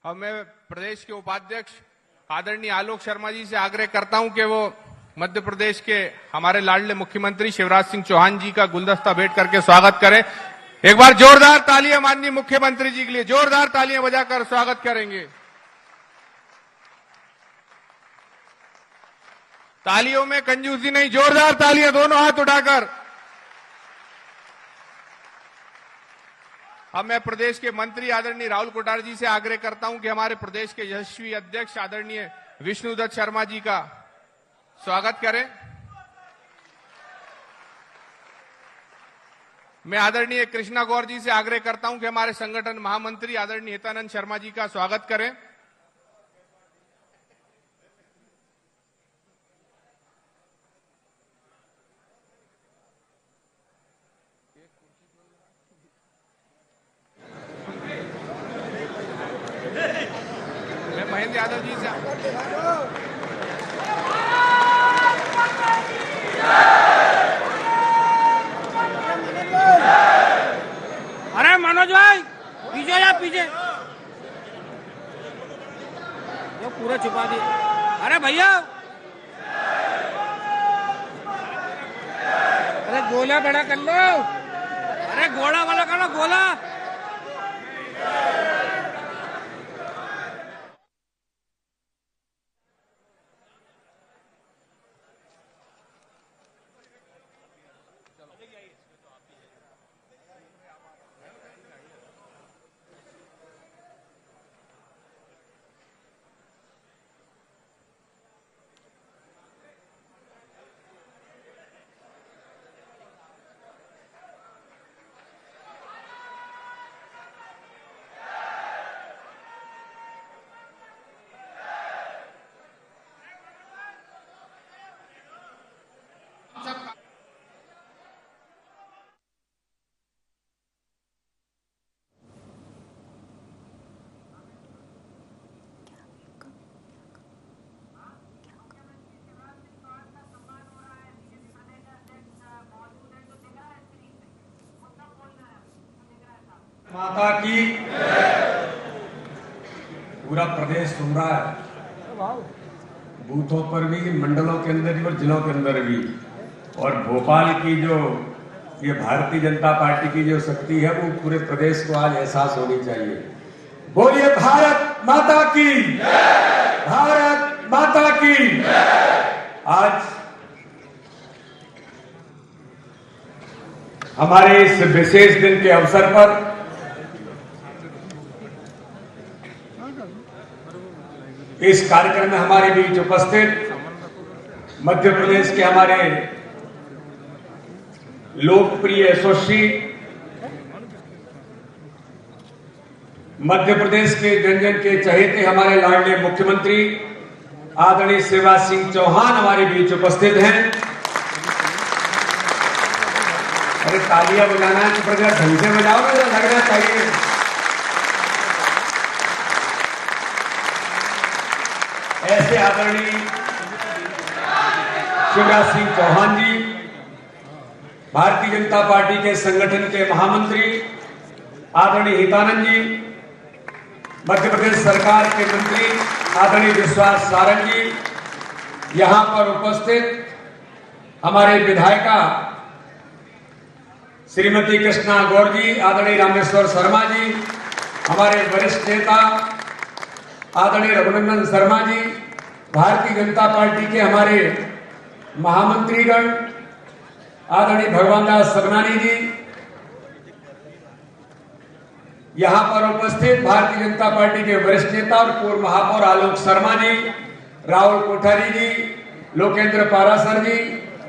अब मैं प्रदेश के उपाध्यक्ष आदरणीय आलोक शर्मा जी से आग्रह करता हूं कि वो मध्य प्रदेश के हमारे लाडले मुख्यमंत्री शिवराज सिंह चौहान जी का गुलदस्ता भेंट करके स्वागत करें। एक बार जोरदार तालियां माननीय मुख्यमंत्री जी के लिए जोरदार तालियां बजाकर स्वागत करेंगे। तालियों में कंजूसी नहीं, जोरदार तालियां दोनों हाथ उठाकर। अब मैं प्रदेश के मंत्री आदरणीय राहुल कोठारी जी से आग्रह करता हूं कि हमारे प्रदेश के यशस्वी अध्यक्ष आदरणीय विष्णुदत्त शर्मा जी का स्वागत करें। मैं आदरणीय कृष्णा गौर जी से आग्रह करता हूं कि हमारे संगठन महामंत्री आदरणीय हितानंद शर्मा जी का स्वागत करें। मैं महेंद्र यादव जी से अरे मनोज भाई पीछे या पीछे, ये पूरा छुपा दिया। अरे भैया, अरे गोला बड़ा कर लो, अरे गोला वाला कर लो गोला। माता की पूरा प्रदेश सुन रहा है, बूथों पर भी, मंडलों के अंदर भी और जिलों के अंदर भी। और भोपाल की जो ये भारतीय जनता पार्टी की जो शक्ति है वो पूरे प्रदेश को आज एहसास होनी चाहिए। बोलिए भारत माता की, भारत माता की। आज हमारे इस विशेष दिन के अवसर पर इस कार्यक्रम में हमारे बीच उपस्थित मध्य प्रदेश के हमारे लोकप्रिय यशस्वी, मध्य प्रदेश के जन जन के चहेते हमारे लाडले मुख्यमंत्री आदरणीय शिवराज सिंह चौहान हमारे बीच उपस्थित हैं। अरे तालियां बजाना है तो प्रजा ढंग से बजाओगे तो लगना चाहिए। ऐसे आदरणीय शिवराज सिंह चौहान जी, भारतीय जनता पार्टी के संगठन के महामंत्री आदरणीय हितानंद जी, मध्य प्रदेश सरकार के मंत्री आदरणीय विश्वास सारंग जी, यहां पर उपस्थित हमारे विधायिका श्रीमती कृष्णा गौर जी, आदरणीय रामेश्वर शर्मा जी, हमारे वरिष्ठ नेता आदरणीय रघुनंदन शर्मा जी, भारतीय जनता पार्टी के हमारे महामंत्रीगण आदरणीय भगवान दास सबनानी जी, यहां पर उपस्थित भारतीय जनता पार्टी के वरिष्ठ नेता और पूर्व महापौर आलोक शर्मा जी, राहुल कोठारी जी, लोकेंद्र पारासर जी,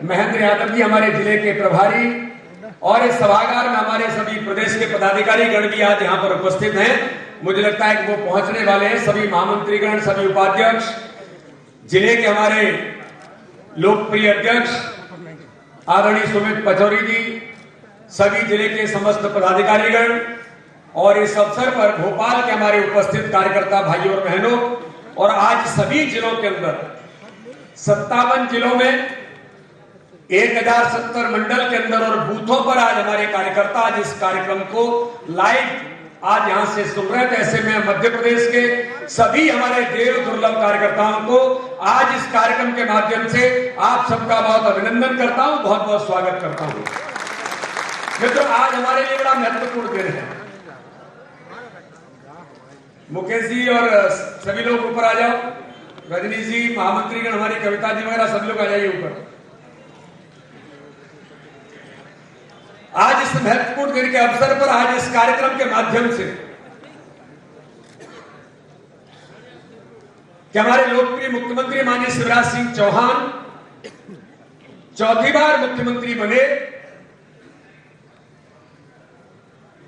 महेंद्र यादव जी हमारे जिले के प्रभारी, और इस सभागार में हमारे सभी प्रदेश के पदाधिकारी गण भी आज यहाँ पर उपस्थित हैं। मुझे लगता है कि वो पहुंचने वाले हैं। सभी महामंत्रीगण, सभी उपाध्यक्ष, जिले के हमारे लोकप्रिय अध्यक्ष आदरणीय सुमित पचौरी जी, सभी जिले के समस्त पदाधिकारीगण, और इस अवसर पर भोपाल के हमारे उपस्थित कार्यकर्ता भाइयों और बहनों, और आज सभी जिलों के अंदर 57 जिलों में 1070 मंडल के अंदर और बूथों पर आज हमारे कार्यकर्ता आज इस कार्यक्रम को लाइव आज यहां से सुन रहे थे। ऐसे में मध्य प्रदेश के सभी हमारे देव दुर्लभ कार्यकर्ताओं को आज इस कार्यक्रम के माध्यम से आप सबका बहुत अभिनंदन करता हूं, बहुत बहुत स्वागत करता हूं। मित्रों, आज हमारे लिए बड़ा महत्वपूर्ण दिन है। मुकेश जी और सभी लोग ऊपर आ जाओ। रजनी जी, महामंत्रीगण, हमारी कविता जी वगैरह सब लोग आ जाइए ऊपर। आज इस महत्वपूर्ण दिन के अवसर पर आज इस कार्यक्रम के माध्यम से कि हमारे लोकप्रिय मुख्यमंत्री माननीय शिवराज सिंह चौहान चौथी बार मुख्यमंत्री बने,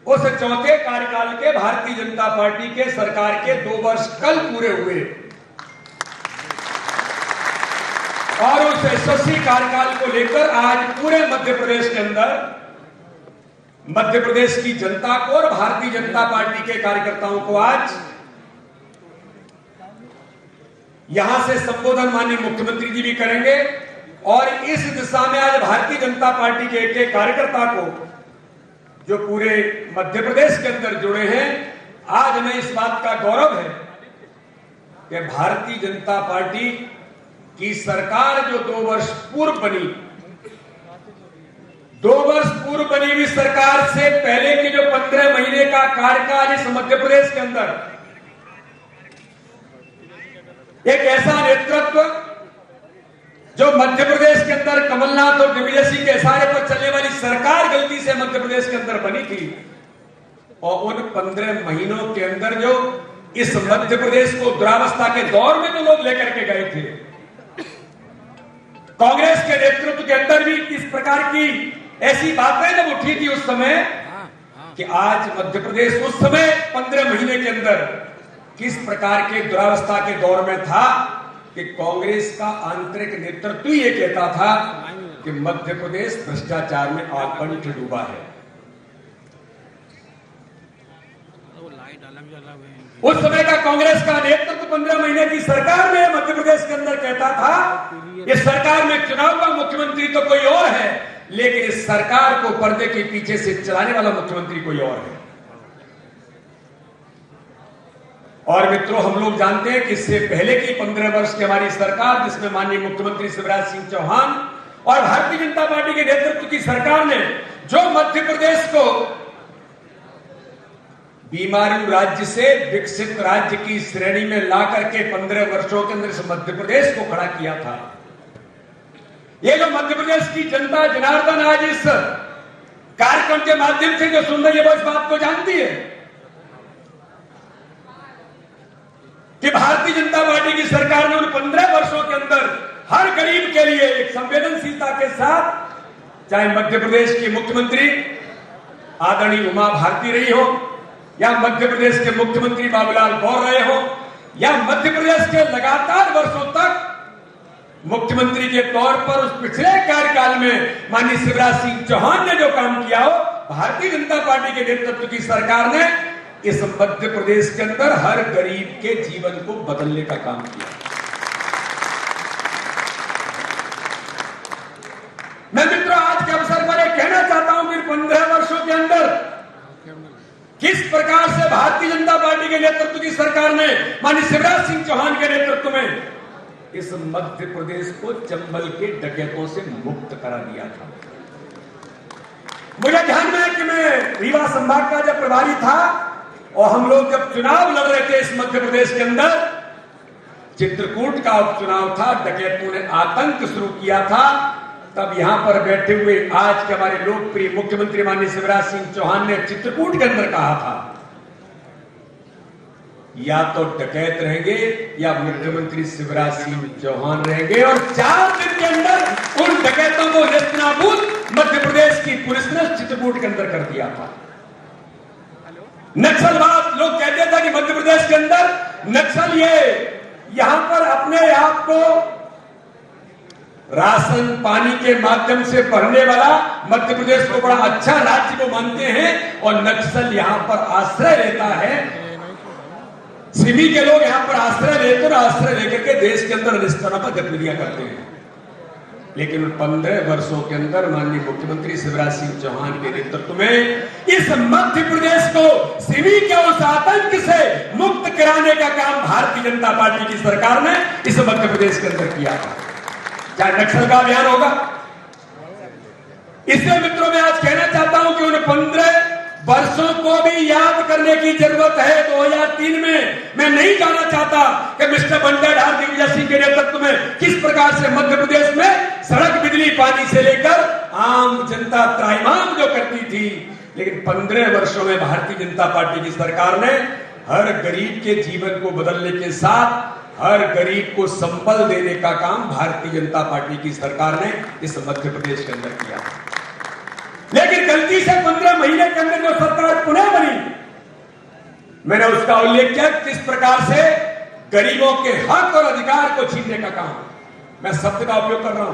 उस चौथे कार्यकाल के भारतीय जनता पार्टी के सरकार के 2 वर्ष कल पूरे हुए और उस यशस्वी कार्यकाल को लेकर आज पूरे मध्य प्रदेश के अंदर मध्य प्रदेश की जनता को और भारतीय जनता पार्टी के कार्यकर्ताओं को आज यहां से संबोधन माननीय मुख्यमंत्री जी भी करेंगे और इस दिशा में आज भारतीय जनता पार्टी के एक कार्यकर्ता को जो पूरे मध्य प्रदेश के अंदर जुड़े हैं, आज हमें इस बात का गौरव है कि भारतीय जनता पार्टी की सरकार जो 2 वर्ष पूर्व बनी, 2 वर्ष पूर्व बनी हुई सरकार से पहले के जो 15 महीने का कार्यकाल इस मध्य प्रदेश के अंदर एक ऐसा नेतृत्व जो मध्य प्रदेश के अंदर कमलनाथ और दिग्विजय के इशारे पर चलने वाली सरकार गलती से मध्य प्रदेश के अंदर बनी थी, और उन 15 महीनों के अंदर जो इस मध्य प्रदेश को दुरावस्था के दौर में जो लोग लेकर के गए थे, कांग्रेस के नेतृत्व के अंदर भी किस प्रकार की ऐसी बातें जब उठी थी उस समय कि आज मध्य प्रदेश उस समय 15 महीने के अंदर किस प्रकार के दुरावस्था के दौर में था कि कांग्रेस का आंतरिक नेतृत्व ये कहता था कि मध्य प्रदेश भ्रष्टाचार में आकंठ डूबा है। उस समय का कांग्रेस का नेतृत्व 15 महीने की सरकार में मध्य प्रदेश के अंदर कहता था इस सरकार में चुनाव का मुख्यमंत्री तो कोई और है, लेकिन इस सरकार को पर्दे के पीछे से चलाने वाला मुख्यमंत्री कोई और है। और मित्रों, हम लोग जानते हैं कि इससे पहले की 15 वर्ष की हमारी सरकार, जिसमें माननीय मुख्यमंत्री शिवराज सिंह चौहान और भारतीय जनता पार्टी के नेतृत्व की सरकार ने जो मध्य प्रदेश को बीमारू राज्य से विकसित राज्य की श्रेणी में ला करके 15 वर्षों के अंदर इस मध्य प्रदेश को खड़ा किया था, ये जो मध्य प्रदेश की जनता जनार्दन आज इस कार्यक्रम के माध्यम से जो सुन रही है वो इस बात को जानती है कि भारतीय जनता पार्टी की सरकार ने उन 15 वर्षों के अंदर हर गरीब के लिए एक संवेदनशीलता के साथ, चाहे मध्य प्रदेश की मुख्यमंत्री आदरणीय उमा भारती रही हो, या मध्य प्रदेश के मुख्यमंत्री बाबूलाल गौर रहे हो, या मध्य प्रदेश के लगातार वर्षों तक मुख्यमंत्री के तौर पर उस पिछले कार्यकाल में माननीय शिवराज सिंह चौहान ने जो काम किया हो, भारतीय जनता पार्टी के नेतृत्व की सरकार ने इस मध्य प्रदेश के अंदर हर गरीब के जीवन को बदलने का काम किया। मैं मित्रों आज के अवसर पर यह कहना चाहता हूं कि 15 वर्षों के अंदर किस प्रकार से भारतीय जनता पार्टी के नेतृत्व की सरकार ने माननीय शिवराज सिंह चौहान के नेतृत्व में इस मध्य प्रदेश को चंबल के डकैतों से मुक्त करा दिया था। मुझे ध्यान में है कि मैं रीवा संभाग का जब प्रभारी था और हम लोग जब चुनाव लड़ रहे थे इस मध्य प्रदेश के अंदर, चित्रकूट का उपचुनाव था, डकैतों ने आतंक शुरू किया था, तब यहां पर बैठे हुए आज के हमारे लोकप्रिय मुख्यमंत्री माननीय शिवराज सिंह चौहान ने चित्रकूट के अंदर कहा था या तो डकैत रहेंगे या मुख्यमंत्री शिवराज सिंह चौहान रहेंगे, और 4 दिन के अंदर उन डकैतों को नेस्तनाबूद मध्य प्रदेश की पुलिस ने चित्रकूट के अंदर कर दिया था। नक्सलवाद, लोग कहते थे कि मध्य प्रदेश के अंदर नक्सल ये यहां पर अपने आप को राशन पानी के माध्यम से भरने वाला मध्य प्रदेश को बड़ा अच्छा राज्य को मानते हैं, और नक्सल यहां पर आश्रय लेता है। सिमी के लोग यहां पर आश्रय लेकर के देश के अंदर इस तरह पर गतिविधियां करते हैं। लेकिन उन 15 वर्षों के अंदर माननीय मुख्यमंत्री शिवराज सिंह चौहान के नेतृत्व में इस मध्य प्रदेश को सिमी के उस आतंक से मुक्त कराने का काम भारतीय जनता पार्टी की सरकार ने इस मध्य प्रदेश के अंदर किया था। चाहे नक्सल का अभियान होगा, इसलिए मित्रों मैं आज कहना चाहता हूं कि उन 15 वर्षों को भी याद करने की जरूरत है। 2003 में मैं नहीं जाना चाहता कि मिस्टर बंडाधार दिग्विजय सिंह के नेतृत्व में किस प्रकार से मध्य प्रदेश में सड़क, बिजली, पानी से लेकर आम जनता त्राहिमाम जो करती थी, लेकिन 15 वर्षों में भारतीय जनता पार्टी की सरकार ने हर गरीब के जीवन को बदलने के साथ हर गरीब को संबल देने का काम भारतीय जनता पार्टी की सरकार ने इस मध्य प्रदेश के अंदर किया। लेकिन गलती से 15 महीने के अंदर जो सरकार पुनः बनी, मैंने उसका उल्लेख किया किस प्रकार से गरीबों के हक और अधिकार को छीनने का काम, मैं शब्द का उपयोग कर रहा हूं।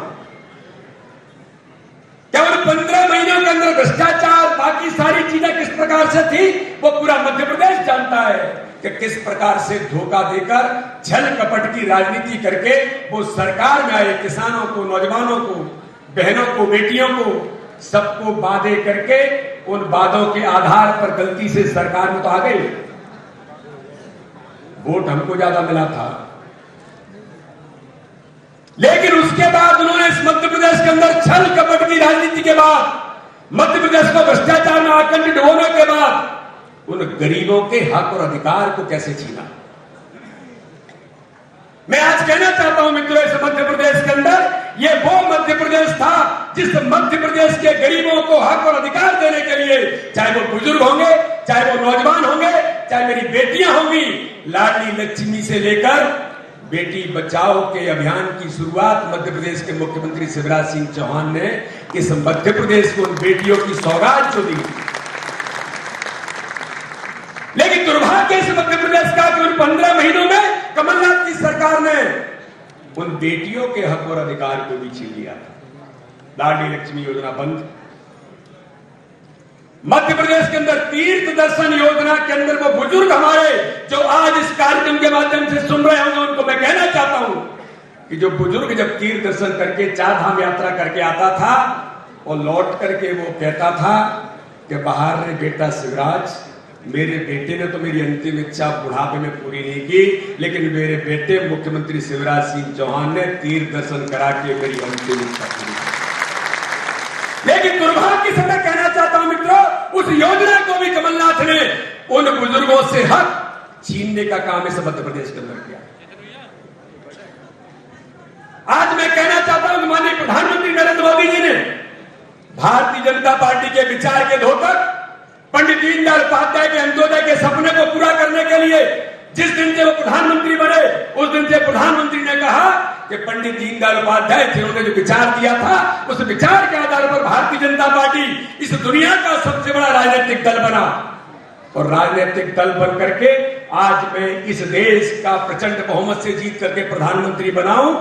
क्या उन 15 महीनों के अंदर भ्रष्टाचार, बाकी सारी चीजें किस प्रकार से थी, वो पूरा मध्य प्रदेश जानता है कि किस प्रकार से धोखा देकर छल कपट की राजनीति करके वो सरकार में आए, किसानों को, नौजवानों को, बहनों को, बेटियों को, सबको वादे करके उन वादों के आधार पर गलती से सरकार में तो आ गई, वोट हमको ज्यादा मिला था, लेकिन उसके बाद उन्होंने इस मध्य प्रदेश के अंदर छल कपट की राजनीति के बाद, मध्य प्रदेश को भ्रष्टाचार में आकंठित होने के बाद उन गरीबों के हक और अधिकार को कैसे छीना। मैं आज कहना चाहता हूं मित्रों, इस मध्य प्रदेश के अंदर ये वो मध्य प्रदेश था जिस मध्य प्रदेश के गरीबों को हक और अधिकार देने के लिए, चाहे वो बुजुर्ग होंगे, चाहे वो नौजवान होंगे, चाहे मेरी बेटियां होंगी, लाडली लक्ष्मी से लेकर बेटी बचाओ के अभियान की शुरुआत मध्य प्रदेश के मुख्यमंत्री शिवराज सिंह चौहान ने इस मध्य प्रदेश को उन बेटियों की सौगात जो दी। लेकिन दुर्भाग्य इस मध्य प्रदेश का कि उन 15 महीनों में कमलनाथ की सरकार ने उन बेटियों के हक और अधिकार को भी छीन लिया था। लाडली लक्ष्मी योजना बंद, मध्य प्रदेश के अंदर तीर्थ दर्शन योजना के अंदर वो बुजुर्ग हमारे जो आज इस कार्यक्रम के माध्यम से सुन रहे होंगे, उनको मैं कहना चाहता हूं कि जो बुजुर्ग जब तीर्थ दर्शन करके 4 धाम यात्रा करके आता था और लौट करके वो कहता था कि बाहर रे बेटा शिवराज, मेरे बेटे ने तो मेरी अंतिम इच्छा बुढ़ापे में पूरी नहीं की, लेकिन मेरे बेटे मुख्यमंत्री शिवराज सिंह चौहान ने तीर्थ दर्शन करा के मेरी अंतिम इच्छा पूरी की। लेकिन दुर्भाग्य से मैं कहना चाहता हूं मित्रों, उस योजना को भी कमलनाथ ने उन बुजुर्गों से हक छीनने का काम इस मध्य प्रदेश के अंदर किया। आज मैं कहना चाहता हूं कि माननीय प्रधानमंत्री नरेंद्र मोदी जी ने भारतीय जनता पार्टी के विचार के धोतक पंडित दीनदयाल उपाध्याय के अंत्योदय के सपने को पूरा करने के लिए जिस दिन से वो प्रधानमंत्री बने, उस दिन से प्रधानमंत्री ने कहा कि पंडित दीनदयाल उपाध्याय थे, उन्होंने जो विचार दिया था, उस विचार के आधार पर भारतीय जनता पार्टी इस दुनिया का सबसे बड़ा राजनीतिक दल बना और राजनीतिक दल बन करके आज मैं इस देश का प्रचंड बहुमत से जीत करके प्रधानमंत्री बनाऊं।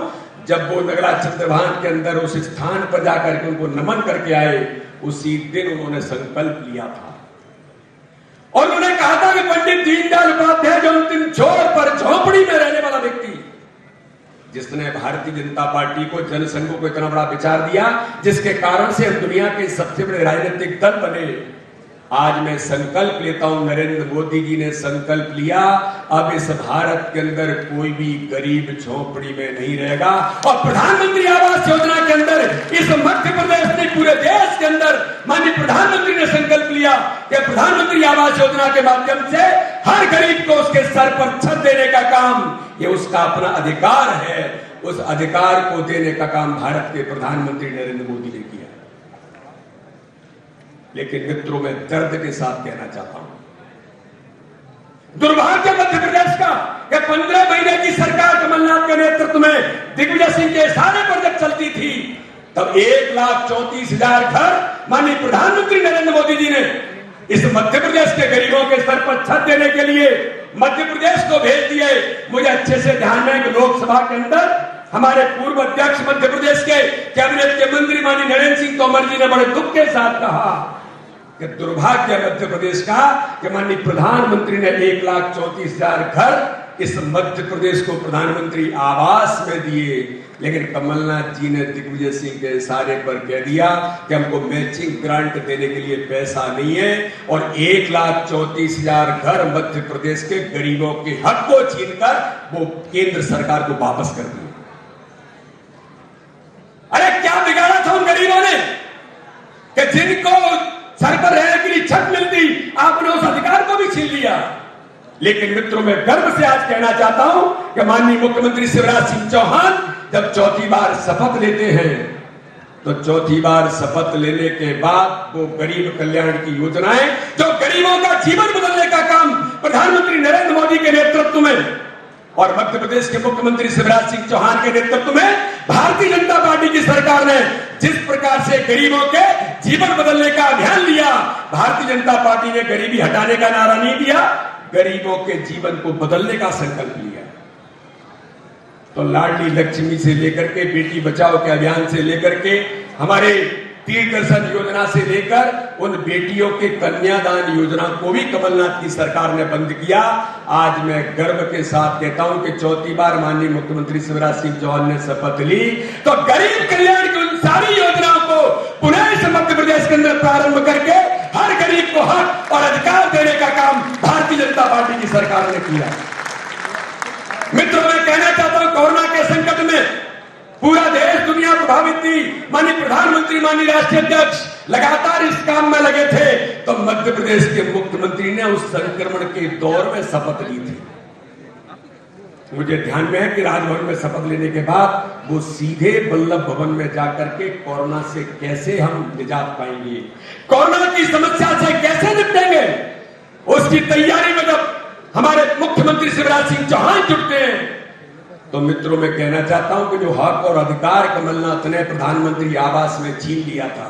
जब वो नगरा चंद्रभान के अंदर उस स्थान पर जाकर के उनको नमन करके आए, उसी दिन उन्होंने संकल्प लिया था और उन्होंने कहा था कि पंडित दीनदयाल उपाध्याय जो अंतिम छोर पर झोपड़ी में रहने वाला व्यक्ति, जिसने भारतीय जनता पार्टी को, जनसंघ को इतना बड़ा विचार दिया जिसके कारण से हम दुनिया के सबसे बड़े राजनीतिक दल बने। आज मैं संकल्प लेता हूं, नरेंद्र मोदी जी ने संकल्प लिया, अब इस भारत के अंदर कोई भी गरीब झोपड़ी में नहीं रहेगा। और प्रधानमंत्री आवास योजना के अंदर इस मध्य प्रदेश ने, पूरे देश के अंदर माननीय प्रधानमंत्री ने संकल्प लिया कि प्रधानमंत्री आवास योजना के माध्यम से हर गरीब को उसके सर पर छत देने का काम, ये उसका अपना अधिकार है, उस अधिकार को देने का काम भारत के प्रधानमंत्री नरेंद्र मोदी ने किया। लेकिन मित्रों, मैं दर्द के साथ कहना चाहता हूं, दुर्भाग्य मध्य प्रदेश का कि 15 महीने की सरकार कमलनाथ के नेतृत्व में दिग्विजय सिंह के इशारे पर जब चलती थी, तब 1,34,000 घर माननीय प्रधानमंत्री नरेंद्र मोदी जी ने इस मध्य प्रदेश के गरीबों के सर पर छत देने के लिए मध्य प्रदेश को भेज दिए। मुझे अच्छे से ध्यान है कि लोकसभा के अंदर हमारे पूर्व अध्यक्ष मध्य प्रदेश के कैबिनेट के मंत्री माननीय नरेंद्र सिंह तोमर जी ने बड़े दुख के साथ कहा कि दुर्भाग्य मध्य प्रदेश का कि माननीय प्रधानमंत्री ने 1,34,000 घर इस मध्य प्रदेश को प्रधानमंत्री आवास में दिए, लेकिन कमलनाथ जी ने दिग्विजय सिंह के इशारे पर कह दिया कि हमको मैचिंग ग्रांट देने के लिए पैसा नहीं है, और 1,34,000 घर मध्य प्रदेश के गरीबों के हक को छीनकर वो केंद्र सरकार को वापस कर दिया। अरे क्या बिगाड़ा था उन गरीबों ने कि जिनको सर पर रहने के लिए छत मिलती, आपने उस अधिकार को भी छीन लिया। लेकिन मित्रों, मैं गर्व से आज कहना चाहता हूं कि माननीय मुख्यमंत्री शिवराज सिंह चौहान जब चौथी बार शपथ लेते हैं, तो चौथी बार शपथ लेने के बाद वो गरीब कल्याण की योजनाएं, जो गरीबों का जीवन बदलने का काम प्रधानमंत्री नरेंद्र मोदी के नेतृत्व में और मध्य प्रदेश के मुख्यमंत्री शिवराज सिंह चौहान के नेतृत्व में भारतीय जनता पार्टी की सरकार ने जिस प्रकार से गरीबों के जीवन बदलने का अभियान लिया, भारतीय जनता पार्टी ने गरीबी हटाने का नारा नहीं दिया, गरीबों के जीवन को बदलने का संकल्प लिया। तो लाडली लक्ष्मी से लेकर के बेटी बचाओ के अभियान से लेकर के हमारे तीर्थदर्शन योजना से लेकर उन बेटियों के कन्यादान योजना को भी कमलनाथ की सरकार ने बंद किया। आज मैं गर्व के साथ कहता हूं कि चौथी बार माननीय मुख्यमंत्री शिवराज सिंह चौहान ने शपथ ली, तो गरीब कल्याण की उन सारी योजनाओं को पुनः से मध्य प्रदेश के अंदर प्रारंभ करके हर गरीब को हक और अधिकार देने का काम भारतीय जनता पार्टी की सरकार ने किया। मित्रों, मैं कहना चाहता हूं, कोरोना के संकट में पूरा देश दुनिया प्रभावित थी। माननीय प्रधानमंत्री, माननीय राष्ट्रीय अध्यक्ष लगातार इस काम में लगे थे, तो मध्य प्रदेश के मुख्यमंत्री ने उस संक्रमण के दौर में शपथ ली थी। मुझे ध्यान में है कि राजभवन में शपथ लेने के बाद वो सीधे वल्लभ भवन में जाकर के कोरोना से कैसे हम निजात पाएंगे, कोरोना की समस्या से कैसे निपटेंगे, उसकी तैयारी में जब हमारे मुख्यमंत्री शिवराज सिंह चौहान जुटते हैं, तो मित्रों, मैं कहना चाहता हूं कि जो हक और अधिकार कमलनाथ ने प्रधानमंत्री आवास में छीन लिया था,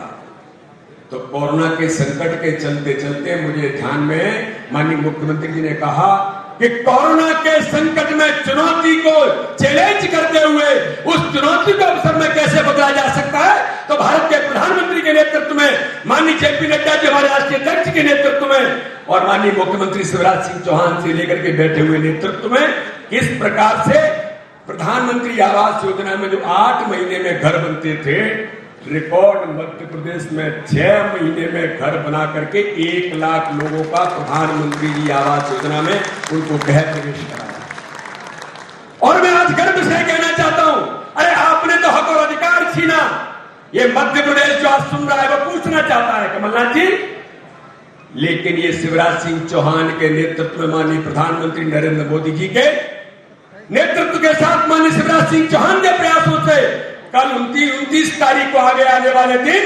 तो कोरोना के संकट के चलते चलते मुझे ध्यान में माननीय मुख्यमंत्री जी ने कहा कि कोरोना के संकट में चुनौती को चैलेंज करते हुए उस चुनौती को अवसर में कैसे बदला जा सकता है, तो भारत के प्रधानमंत्री के नेतृत्व में, माननीय जेपी नड्डा जी हमारे राष्ट्रीय अध्यक्ष के नेतृत्व में और माननीय मुख्यमंत्री शिवराज सिंह चौहान से लेकर के बैठे हुए नेतृत्व में इस प्रकार से प्रधानमंत्री आवास योजना में जो 8 महीने में घर बनते थे, रिकॉर्ड मध्य प्रदेश में 6 महीने में घर बना करके 1 लाख लोगों का प्रधानमंत्री जी आवास योजना में उनको गृह प्रवेश कराया। और मैं आज गर्व से कहना चाहता हूं, अरे आपने तो हक और अधिकार छीना। ये मध्य प्रदेश जो आज सुन रहा है वो पूछना चाहता है, कमलनाथ जी, लेकिन ये शिवराज सिंह चौहान के नेतृत्व में माननीय प्रधानमंत्री नरेंद्र मोदी जी के नेतृत्व के साथ माननीय शिवराज सिंह चौहान के प्रयासों से कल 29 तारीख को आगे आने वाले दिन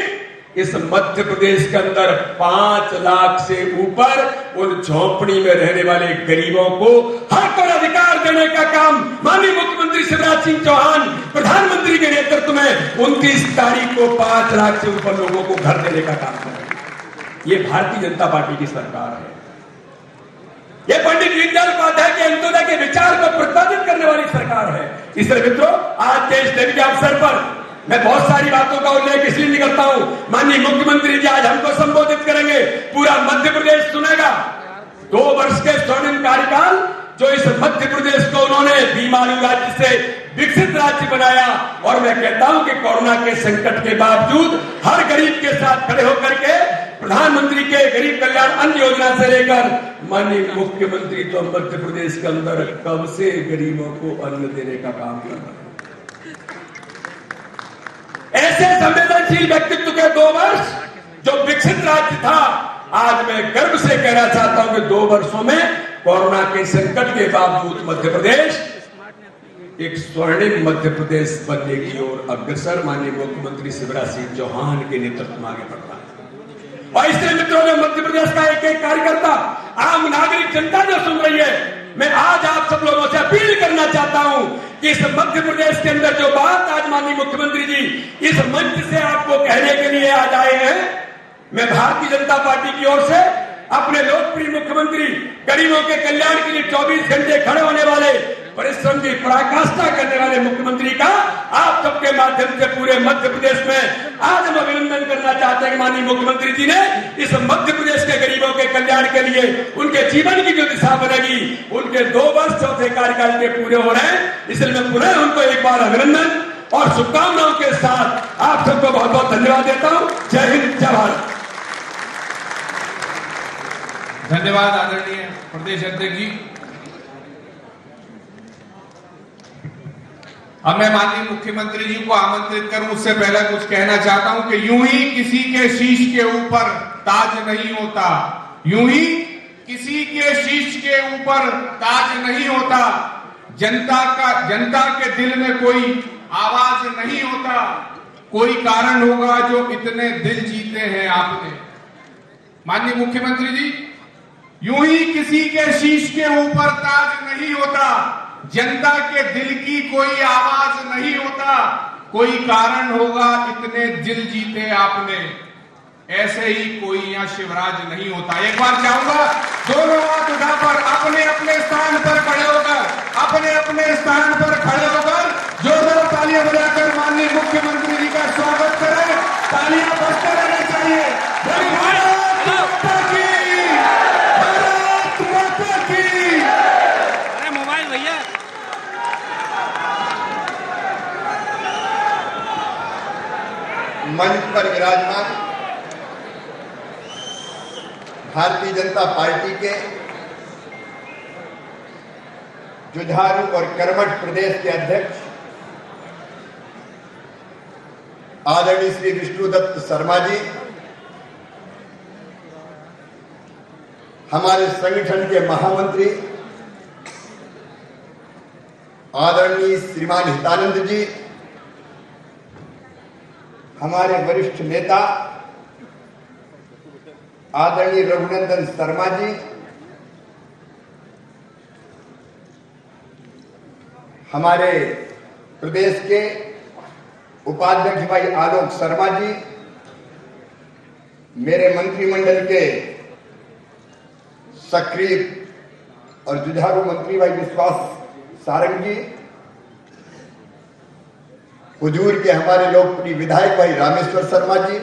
इस मध्य प्रदेश के अंदर 5 लाख से ऊपर उन झोंपड़ी में रहने वाले गरीबों को हक और अधिकार देने का काम माननीय मुख्यमंत्री शिवराज सिंह चौहान प्रधानमंत्री के नेतृत्व में 29 तारीख को 5 लाख से ऊपर लोगों को घर देने का काम करेंगे। ये भारतीय जनता पार्टी की सरकार है। ये पंडित दीनदयाल उपाध्याय के अंत्योदय के विचार को प्रतिपादित करने वाली सरकार है। इसलिए मित्रों, आज के इस दिन के अवसर पर मैं बहुत सारी बातों का उल्लेख इसलिए नहीं करता हूं, माननीय मुख्यमंत्री जी आज हमको संबोधित करेंगे, पूरा मध्य प्रदेश सुनेगा। 2 वर्ष के स्वर्णिम कार्यकाल जो इस मध्य प्रदेश को उन्होंने बीमारू राज्य से विकसित राज्य बनाया, और मैं कहता हूं कि कोरोना के संकट के बावजूद हर गरीब के साथ खड़े होकर के प्रधानमंत्री के गरीब कल्याण अन्न योजना से लेकर माननीय मुख्यमंत्री तो मध्य प्रदेश के अंदर कब से गरीबों को अन्न देने का काम कर रहे हैं। ऐसे संवेदनशील व्यक्तित्व के 2 वर्ष जो विकसित राज्य था, आज मैं गर्व से कहना चाहता हूं कि 2 वर्षों में कोरोना के संकट के बावजूद मध्य प्रदेश एक स्वर्णिम मध्य प्रदेश बनने की ओर अग्रसर माननीय मुख्यमंत्री शिवराज सिंह चौहान के नेतृत्व में आगे बढ़ रहा है। और इसलिए मित्रों, जो मध्य प्रदेश का एक एक कार्यकर्ता, आम नागरिक जनता जो सुन रही है, मैं आज आप सब लोगों से अपील करना चाहता हूं कि इस मध्य प्रदेश के अंदर जो बात आज माननीय मुख्यमंत्री जी इस मंच से आपको कहने के लिए आज आए हैं, मैं भारतीय जनता पार्टी की ओर से अपने लोकप्रिय मुख्यमंत्री, गरीबों के कल्याण के लिए 24 घंटे खड़े होने वाले परिश्रम की पराकाष्ठा करने वाले मुख्यमंत्री का आप सबके माध्यम से पूरे मध्य प्रदेश में आज हम अभिनंदन करना चाहते हैं कि माननीय मुख्यमंत्री जी ने इस मध्य प्रदेश के गरीबों के कल्याण के लिए उनके जीवन की जो दिशा बनेगी, उनके 2 वर्ष चौथे कार्यकाल के पूरे हो रहे हैं। इसलिए मैं पुनः उनको एक बार अभिनंदन और शुभकामनाओं के साथ आप सबको बहुत बहुत धन्यवाद देता हूं। जय हिंद, जय भारत। धन्यवाद आदरणीय प्रदेश अध्यक्ष जी। अब मैं माननीय मुख्यमंत्री जी को आमंत्रित करूं, उससे पहले कुछ कहना चाहता हूं कि यूं ही किसी के शीश के ऊपर ताज नहीं होता, यूं ही किसी के शीश के ऊपर ताज नहीं होता, जनता के दिल में कोई आवाज नहीं होता, कोई कारण होगा जो इतने दिल जीते हैं आपने। माननीय मुख्यमंत्री जी, यूं ही किसी के शीश के ऊपर ताज नहीं होता, जनता के दिल की कोई आवाज नहीं होता, कोई कारण होगा इतने दिल जीते आपने, ऐसे ही कोई यहां शिवराज नहीं होता। एक बार चाहूंगा दोनों हाथ उठाकर अपने अपने स्थान पर खड़े होकर, अपने अपने स्थान पर खड़े होकर जोरदार तालियां बजाकर माननीय मुख्यमंत्री जी का स्वागत करें। तालियां बजते रहना चाहिए। भारत माता की, भारत माता की। अरे मोबाइल भैया। मंच पर विराजमान भारतीय जनता पार्टी के जुझारू और कर्मठ प्रदेश के अध्यक्ष आदरणीय श्री विष्णुदत्त शर्मा जी, हमारे संगठन के महामंत्री आदरणीय श्रीमान हितानंद जी, हमारे वरिष्ठ नेता आदरणीय रघुनंदन शर्मा जी, हमारे प्रदेश के उपाध्यक्ष भाई आलोक शर्मा जी, मेरे मंत्रिमंडल के सक्रिय और जुझारू मंत्री भाई विश्वास सारंग जी, हुजूर के हमारे लोकप्रिय विधायक भाई रामेश्वर शर्मा जी,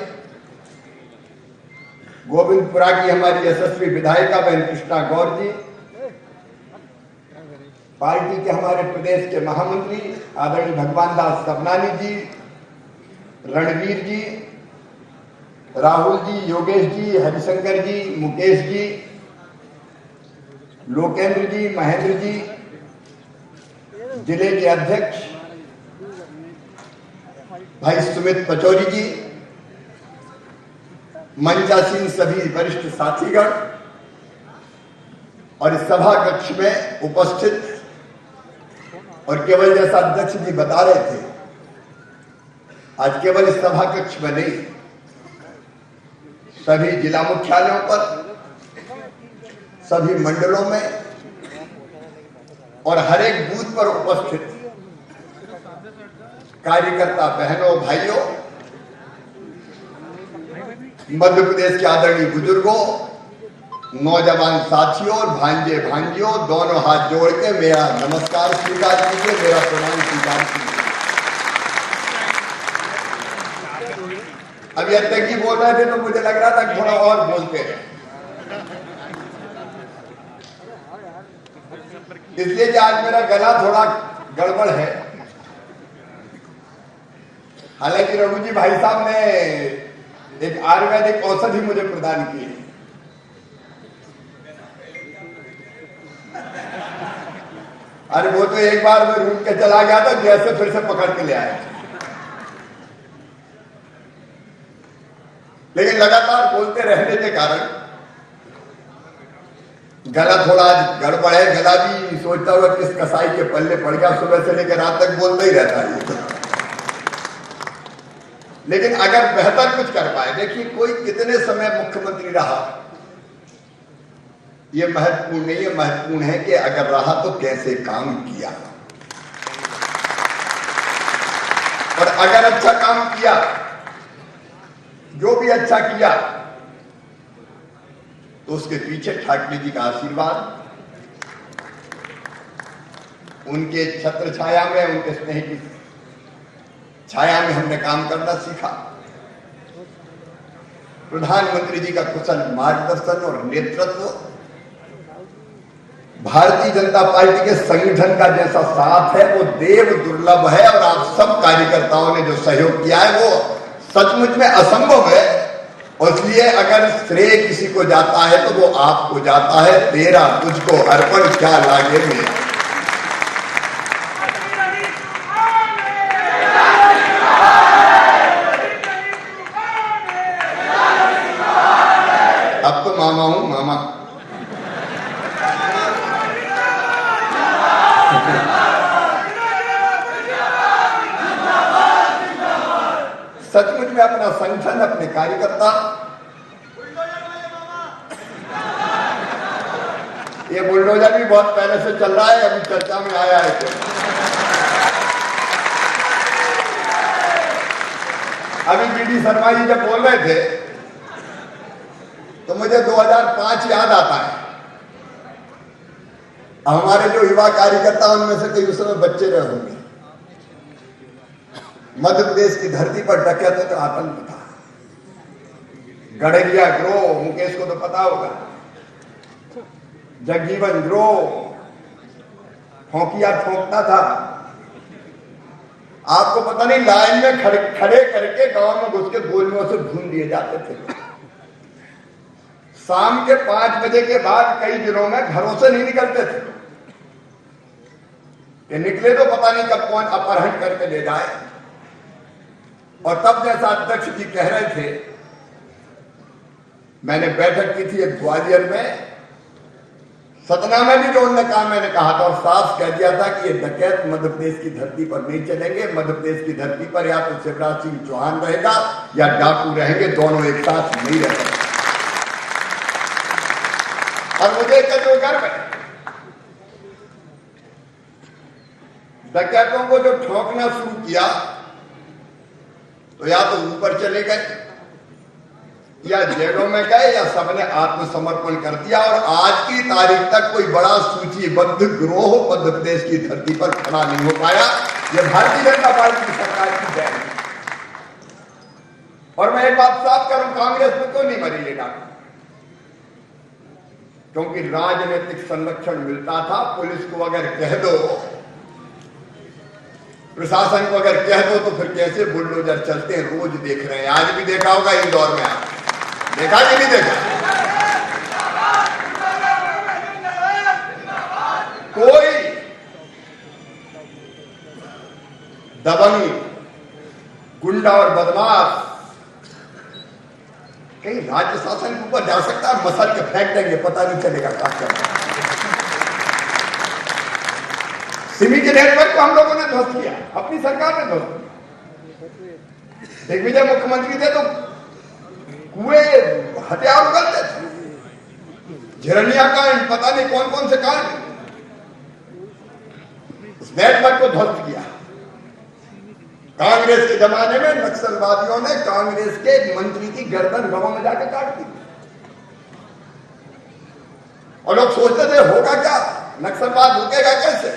गोविंदपुरा की हमारी यशस्वी विधायिका बहन कृष्णा गौर जी, पार्टी के हमारे प्रदेश के महामंत्री आदरणीय भगवान दास सबनानी जी, रणवीर जी, राहुल जी, योगेश जी, हरिशंकर जी, मुकेश जी, लोकेंद्र जी, महेंद्र जी, जिले के अध्यक्ष भाई सुमित पचौरी जी, मंचासीन सभी वरिष्ठ साथीगण और इस सभा कक्ष में उपस्थित, और केवल जैसा अध्यक्ष जी बता रहे थे, आज केवल इस सभा कक्ष में नहीं, सभी जिला मुख्यालयों पर, सभी मंडलों में और हर एक बूथ पर उपस्थित कार्यकर्ता बहनों भाइयों, मध्य प्रदेश के आदरणीय बुजुर्गों, नौजवान साथियों और भांजे भांजियों, दोनों हाथ जोड़ के मेरा नमस्कार स्वीकार कीजिए, मेरा प्रणाम स्वीकार कीजिए। अभी अध्यक्ष जी बोल रहे थे तो मुझे लग रहा था कि थोड़ा और बोलते हैं, इसलिए कि आज मेरा गला थोड़ा गड़बड़ है। हालांकि रघु जी भाई साहब ने एक आयुर्वेदिक औषधि मुझे प्रदान की है, अरे वो तो एक बार मैं रूट के चला गया था, जैसे फिर से पकड़ के ले आया, लेकिन लगातार बोलते रहने के कारण गला थोड़ा आज गड़बड़ है। गला भी सोचता हुआ किस कसाई के पल्ले पड़ गया, सुबह से लेकर रात तक बोलता ही रहता है। लेकिन अगर बेहतर कुछ कर पाए, देखिए कोई कितने समय मुख्यमंत्री रहा ये महत्वपूर्ण नहीं है, महत्वपूर्ण है कि अगर रहा तो कैसे काम किया, और अगर अच्छा काम किया, जो भी अच्छा किया, तो उसके पीछे ठाकरे जी का आशीर्वाद, उनके छत्र छाया में, उनके स्नेह की छाया में हमने काम करना सीखा। प्रधानमंत्री जी का कुशल मार्गदर्शन और नेतृत्व, भारतीय जनता पार्टी के संगठन का जैसा साथ है वो देव दुर्लभ है, और आप सब कार्यकर्ताओं ने जो सहयोग किया है वो सचमुच में असंभव है। और इसलिए अगर श्रेय किसी को जाता है तो वो आपको जाता है। तेरा तुझको अर्पण क्या लागे मेरा। अब तो मामा हूं, मामा। सचमुच में अपना संगठन, अपने कार्यकर्ता, ये बुलडोजर भी बहुत पहले से चल रहा है, अभी चर्चा में आया है। अभी जीडी शर्मा जी जब बोल रहे थे तो मुझे 2005 याद आता है। हमारे जो युवा कार्यकर्ता उनमें से कई उस समय बच्चे रहे होंगे। मध्य प्रदेश की धरती पर डकैतों का आतंक था। गड़रिया गिरोह, मुकेश को तो पता होगा, जगजीवन गिरोह, ठोकिया ठोकता था। आपको पता नहीं, लाइन में खड़े करके गांव में घुस के गोलियों से भून दिए जाते थे। शाम के 5 बजे के बाद कई जिलों में घरों से नहीं निकलते थे कि निकले तो पता नहीं कब कौन अपहरण करके ले जाए। और तब जैसा अध्यक्ष जी कह रहे थे, मैंने बैठक की थी एक ग्वालियर में, सतना में भी जो उन्होंने कहा मैंने कहा था और साफ कह दिया था कि ये डकैत मध्य प्रदेश की धरती पर नहीं चलेंगे। मध्य प्रदेश की धरती पर या तो शिवराज सिंह चौहान रहेगा या डाकू रहेंगे, दोनों एक साथ नहीं रह सकते। और मुझे इसका जो गर्व है, डकैतों को जो ठोकना शुरू किया तो या तो ऊपर चले गए या जेलों में गए या सबने आत्मसमर्पण कर दिया। और आज की तारीख तक कोई बड़ा सूचीबद्ध गिरोह मध्य प्रदेश की धरती पर खड़ा नहीं हो पाया। यह भारतीय जनता पार्टी की सरकार की देन है। और मैं एक बात साफ करूं, कांग्रेस में तो नहीं मरी ये डाकू, क्योंकि राजनीतिक संरक्षण मिलता था। पुलिस को अगर कह दो, प्रशासन को अगर कह दो, तो फिर कैसे बुलडोजर चलते हैं रोज देख रहे हैं। आज भी देखा होगा इंदौर में, आप देखा कि नहीं देखा? कोई दबंग, गुंडा और बदमाश कहीं राज्य शासन के ऊपर जा सकता है? मसल के फेंक देंगे, पता नहीं चलेगा क्या करना। सिमी के नेटवर्क को हम लोगों ने ध्वस्त किया, अपनी सरकार ने ध्वस्त किया। दिग्विजय मुख्यमंत्री थे तो कुएं हथियार उगलते थे, झिरनिया कांड, पता नहीं कौन कौन से कांड, उस नेटवर्क को ध्वस्त किया। कांग्रेस के जमाने में नक्सलवादियों ने कांग्रेस के मंत्री की गर्दन गांव में जाके काट दी और लोग सोचते थे होगा क्या, नक्सलवाद रुकेगा कैसे।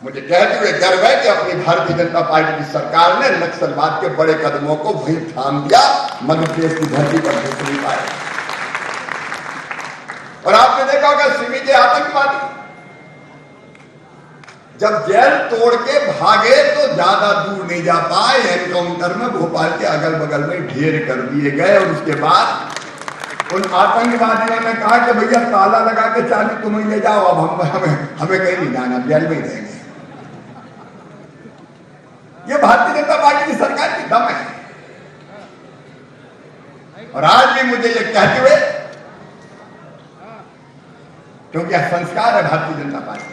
मुझे कहते हुए गर्व है कि अपनी भारतीय जनता पार्टी की सरकार ने नक्सलवाद के बड़े कदमों को वहीं थाम दिया, मध्य प्रदेश की धरती पर घुस नहीं पाए। और आपने देखा होगा सिमी के आतंकवादी जब जेल तोड़ के भागे तो ज्यादा दूर नहीं जा पाए, एनकाउंटर में भोपाल के अगल बगल में ढेर कर दिए गए। और उसके बाद उन आतंकवादियों ने कहा कि भैया ताला लगा के चाबी तुम ही ले जाओ, अब हमें कहीं नहीं जाना, जेल में ही रहेंगे। ये भारतीय जनता पार्टी की सरकार की दम है। और आज भी मुझे ये कहते हुए, क्योंकि संस्कार है भारतीय जनता पार्टी,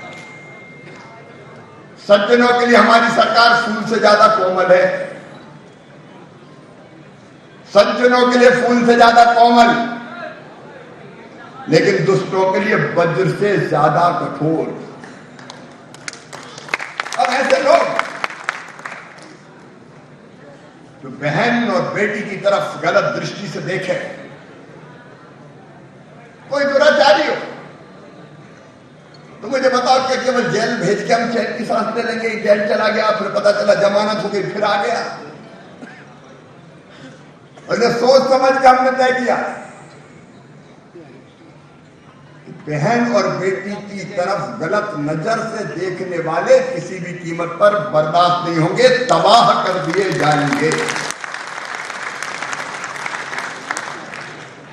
सज्जनों के लिए हमारी सरकार फूल से ज्यादा कोमल है, सज्जनों के लिए फूल से ज्यादा कोमल, लेकिन दुष्टों के लिए वज्र से ज्यादा कठोर। अब ऐसे लोग जो बहन और बेटी की तरफ गलत दृष्टि से देखे, कोई दुराचारी हो तो मुझे बताओ कि केवल जेल भेज के हम चैन की सांस ले लेंगे, जेल चला गया, फिर पता चला जमानत हो गई, फिर आ गया। और सोच समझ के हमने तय किया कि बहन और बेटी की तरफ गलत नजर से देखने वाले किसी भी कीमत पर बर्दाश्त नहीं होंगे, तबाह कर दिए जाएंगे।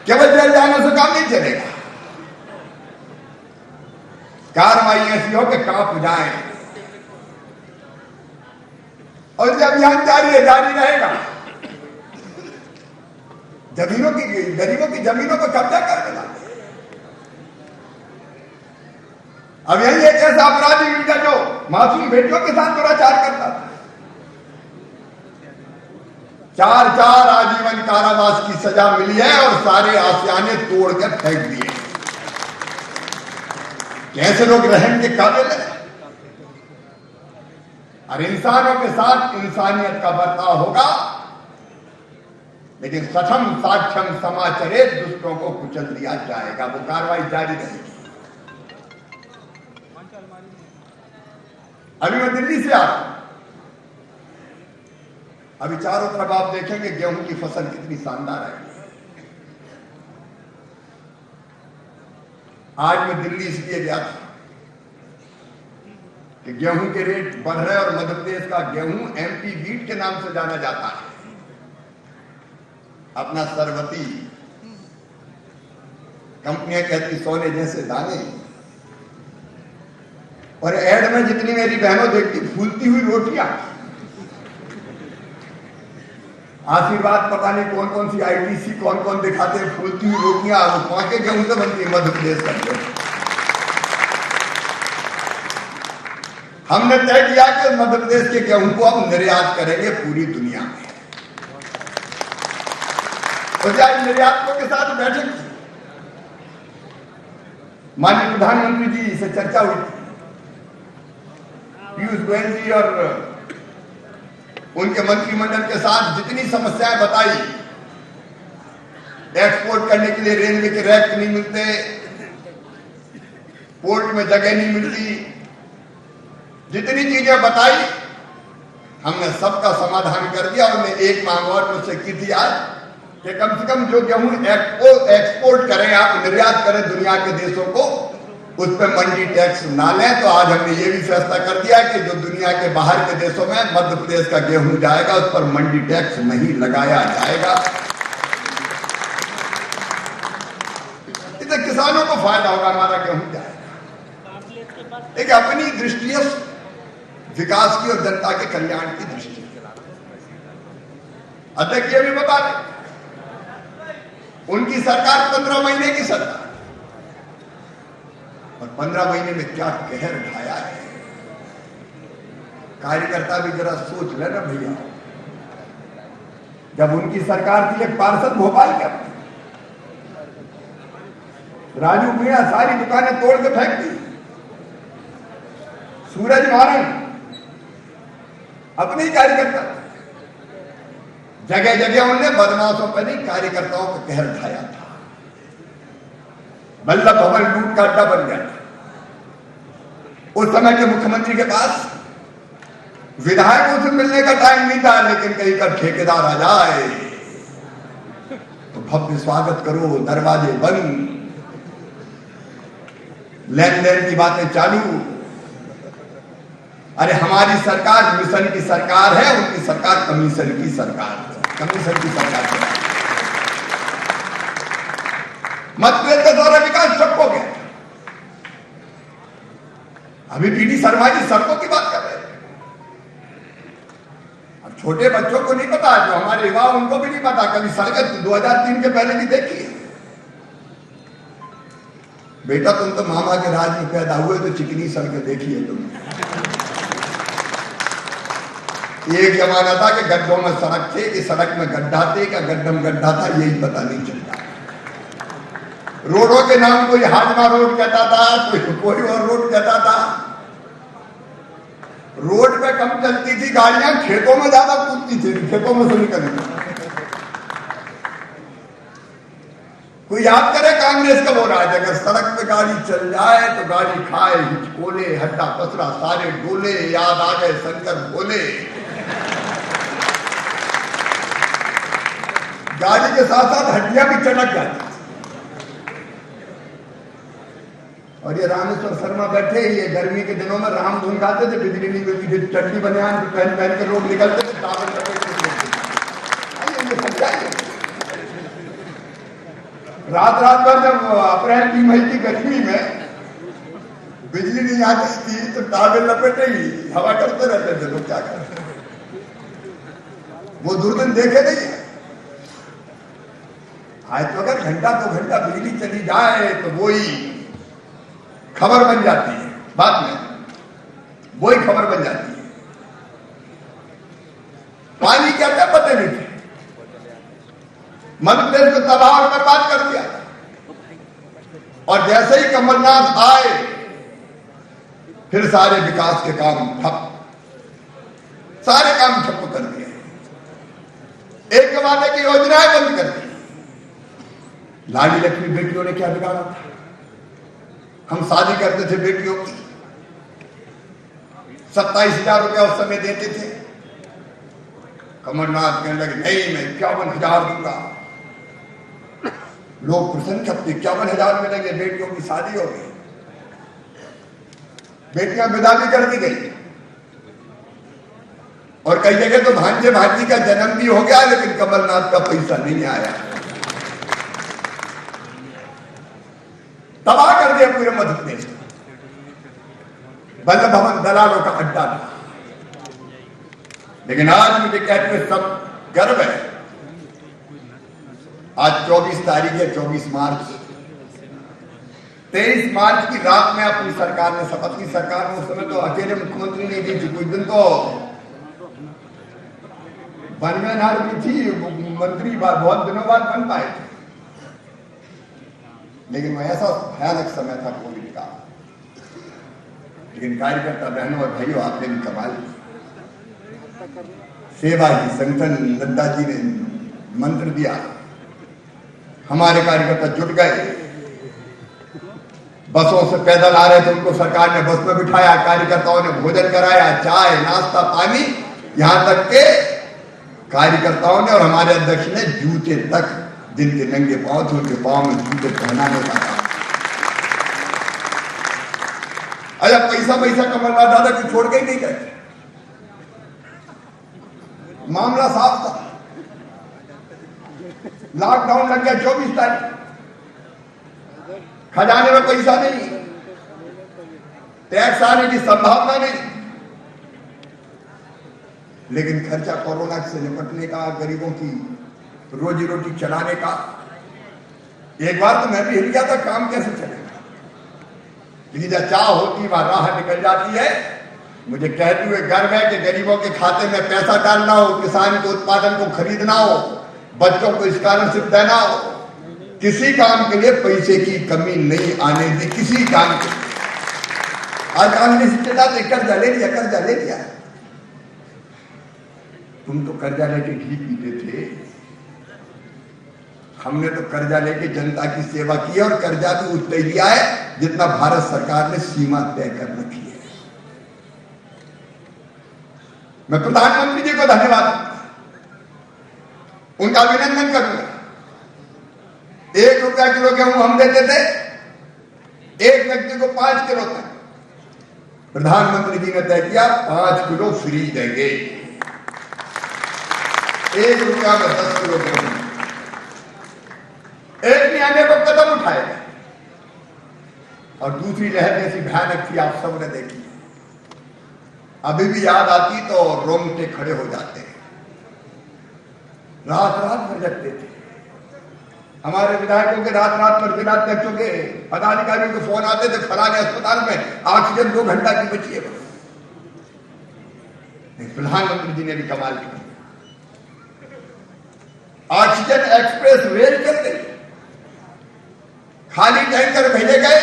केवल जेल जाने से काम नहीं चलेगा, कार्रवाई ऐसी हो कि कांप जाए। और जब अभियान जारी है, जारी रहेगा। गरीबों की जमीनों पर कब्जा कर देना। अब यही एक ऐसा अपराधी मिल गया जो मासूम बेटियों के साथ दुराचार करता था। 4 आजीवन कारावास की सजा मिली है और सारे आसियाने तोड़ के फेंक दिए। कैसे लोग रहम के काबिल है? और इंसानों के साथ इंसानियत का बर्ताव होगा, लेकिन सठम साक्षम समाचरे दुष्टों को कुचल दिया जाएगा। वो कार्रवाई जारी रहेगी। अभी मैं दिल्ली से आ रहा हूं। अभी चारों तरफ आप देखेंगे गेहूं की फसल कितनी शानदार है। आज मैं दिल्ली इसलिए गया था कि गेहूं के रेट बढ़ रहे और मध्य प्रदेश का गेहूं एमपी वीट के नाम से जाना जाता है। अपना सरवती, कंपनियां कहती सोने जैसे दाने। और ऐड में जितनी मेरी बहनों देखती फूलती हुई रोटियां, आशीर्वाद पता नहीं कौन कौन सी आईटीसी कौन कौन दिखाते हैं, फूलती हुई रोटियां वो कौन के गेहूं से बनती है मध्य प्रदेश का गेहूं। हमने तय किया कि मध्य प्रदेश के गेहूं को हम निर्यात करेंगे पूरी दुनिया में। तो क्या निर्यातकों के साथ बैठक माननीय प्रधानमंत्री जी से चर्चा हुई, पीयूष गोयल जी और उनके मंत्रिमंडल के साथ जितनी समस्याएं बताई, एक्सपोर्ट करने के लिए रेलवे के रैक नहीं मिलते, पोर्ट में जगह नहीं मिलती, जितनी चीजें बताई हमने सबका समाधान कर दिया। और मैं एक मांग और मुझसे की थी आज कि कम से कम जो गेहूं एक्सपोर्ट करें, आप निर्यात करें दुनिया के देशों को, उस पर मंडी टैक्स ना लें। तो आज हमने ये भी फैसला कर दिया कि जो दुनिया के बाहर के देशों में मध्य प्रदेश का गेहूं जाएगा उस पर मंडी टैक्स नहीं लगाया जाएगा। इससे किसानों को फायदा होगा, हमारा गेहूं जाएगा। एक अपनी दृष्टि है विकास की और जनता के कल्याण की दृष्टि। अध्यक्ष ये भी बता दें, उनकी सरकार 15 महीने की सरकार, और 15 महीने में क्या कहर ढाया है। कार्यकर्ता भी जरा सोच लेना भैया, जब उनकी सरकार थी एक पार्षद भोपाल का राजू मीणा सारी दुकानें तोड़ के फेंक दी। सूरज मारन अपने ही कार्यकर्ता, जगह जगह उन्होंने बदमाशों पर नहीं कार्यकर्ताओं का कहर ढाया था। बल्लभ भवन लूट का अड्डा बन गया था। उस समय के मुख्यमंत्री के पास विधायकों से मिलने का टाइम नहीं था, लेकिन कहीं का ठेकेदार आ जाए तो भव्य स्वागत करो, दरवाजे बंद, लेन देन की बातें चालू। अरे हमारी सरकार मिशन की सरकार है, उनकी सरकार कमीशन की सरकार है। कमीशन की सरकार है। मध्य प्रदेश का सारा विकास ठप हो गया। अभी पीडी शर्मा जी सड़कों की बात कर रहे हैं। अब छोटे बच्चों को नहीं पता, जो हमारे युवा उनको भी नहीं पता, कभी सड़क 2003 के पहले की देखी है। बेटा तुम तो मामा के राज में पैदा हुए, तो चिकनी सड़कें देखी है तुमने। एक जमाना था कि गड्ढों में सड़क थे, कि सड़क में गड्ढा थे, क्या गड्ढा में गड्ढा था, यही पता नहीं चलता। रोडों के नाम कोई हाजमा रोड कहता था, कोई और रोड कहता था। रोड पे कम चलती थी गाड़ियां, खेतों में ज्यादा कूदती थी, खेतों में से निकलती। कोई कोई याद करे कांग्रेस कब हो रहा है? अगर सड़क पे गाड़ी चल जाए तो गाड़ी खाए हिचकोले, हड्डा पसरा सारे डोले, याद आ गए शंकर बोले। गाड़ी के साथ साथ हड्डियां भी चटक जाती। और ये रामेश्वर शर्मा बैठे, ये गर्मी के दिनों में राम धुन गाते थे, बिजली नहीं मिलती थी, चड्डी बनियान पहन पहन के लोग निकलते थे, टावर लपेट के समझाइए। रात रात भर जब अप्रैल की मई की गर्मी में बिजली नहीं आती थी तो टावर लपेटे ही हवा करते रहते थे लोग, क्या करते? वो दुर्दिन देखे नहीं है। आज तो अगर घंटा 2 घंटा बिजली चली जाए तो वही खबर बन जाती है, बाद में वही खबर बन जाती है। पानी क्या था पता नहीं थे, मध्य प्रदेश को तबाह और बर्बाद कर दिया। और जैसे ही कमलनाथ आए फिर सारे विकास के काम ठप, सारे काम ठप कर दिए, एक के बाद एक योजनाएं बंद कर दी। लाड़ी लक्ष्मी बेटियों ने क्या बिगाड़ा था? हम शादी करते थे बेटियों की, 27,000 रुपया उस समय देते थे। कमलनाथ कहने लगे नहीं मैं 51,000 दूंगा। लोग प्रसन्न थे, 51,000 मिलेंगे, बेटियों की शादी हो गई, बेटियां विदा भी कर दी गई। और कई जगह तो भांजे भांजी का जन्म भी हो गया, लेकिन कमलनाथ का पैसा नहीं आया। तबाह कर दिया पूरे मध्य प्रदेश में। बल्लभ भवन दलालों का अड्डा था। लेकिन आज मुझे कहते हुए सब गर्व है, आज 24 तारीख है, 24 मार्च, 23 मार्च की रात में अपनी सरकार ने, शपथ की सरकार में, उस समय तो अकेले मुख्यमंत्री नहीं दी थी, कुछ दिन तो बनवेनार भी थी, मंत्री बहुत दिनों बाद बन पाए थे। लेकिन वो ऐसा भयानक समय था कोविड का। लेकिन कार्यकर्ता बहनों और भाइयों, आपने भी कमाल की सेवा ही। संगठन नड्डा जी ने मंत्र दिया, हमारे कार्यकर्ता जुट गए, बसों से पैदल आ रहे थे, उनको सरकार ने बस में बिठाया, कार्यकर्ताओं ने भोजन कराया, चाय नाश्ता पानी, यहां तक के कार्यकर्ताओं ने और हमारे अध्यक्ष ने जूते तक, जिनके नंगे पांव थे उनके पांव में जूते पहनाने का काम। अरे पैसा पैसा कमलनाथ दादा को छोड़ के ही नहीं गए, मामला साफ था। लॉकडाउन लग गया 24 तारीख, खजाने में पैसा नहीं, टैक्स आने की संभावना नहीं, लेकिन खर्चा कोरोना से निपटने का, गरीबों की रोजी रोटी चलाने का। एक बार तो मैं भी हिल गया था, काम कैसे चलेगा, लेकिन जब चाह होती वहां राह निकल जाती है। मुझे कहते हुए गर्व है कि गरीबों के खाते में पैसा डालना हो, किसान के उत्पादन को खरीदना हो, बच्चों को स्कॉलरशिप देना हो, किसी काम के लिए पैसे की कमी नहीं आने दी, किसी काम के। आज कांग्रेस के कर्जा ले लिया, कर्जा ले लिया। तुम तो कर्जा लेके घी पीते थे, हमने तो कर्जा लेके जनता की सेवा की है, और कर्जा भी उतना ही लिया है जितना भारत सरकार ने सीमा तय कर रखी है। मैं प्रधानमंत्री जी को धन्यवाद, उनका अभिनंदन करूंगा। 1 रुपया किलो गेहूं हम देते थे, एक व्यक्ति को 5 किलो तक। प्रधानमंत्री जी ने तय किया 5 किलो फ्री देंगे, 1 रुपया में 10 किलो गेहूं। एक महीने को कदम उठाएगा, और दूसरी लहर जैसी भयानक थी, आप सबने देखी, अभी भी याद आती तो रोंगटे खड़े हो जाते हैं। रात रात भर जगते थे हमारे विधायकों के, रात रात भर जिलाध्यक्षों के, पदाधिकारियों के फोन आते थे, फलाने अस्पताल में ऑक्सीजन 2 घंटा की बची है। प्रधानमंत्री जी ने भी कमाल किया, ऑक्सीजन एक्सप्रेस रेल चल गई, खाली टैंकर भेजे गए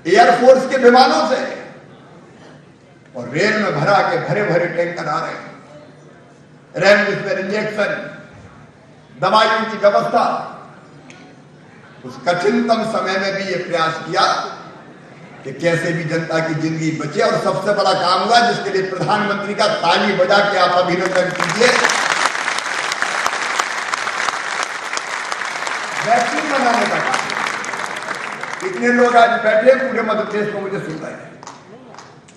एयरफोर्स के विमानों से, और रेल में भरा के भरे भरे टैंकर आ रहे हैं। रेमडेसिविर इंजेक्शन, दवाइयों की व्यवस्था, उस कठिनतम समय में भी ये प्रयास किया कि कैसे भी जनता की जिंदगी बचे, और सबसे बड़ा काम हुआ जिसके लिए प्रधानमंत्री का ताली बजा के आप अभिनंदन कीजिए, वैक्सीन बनाने का काम। इतने लोग आज बैठे पूरे मध्य प्रदेश को मुझे सुनता है।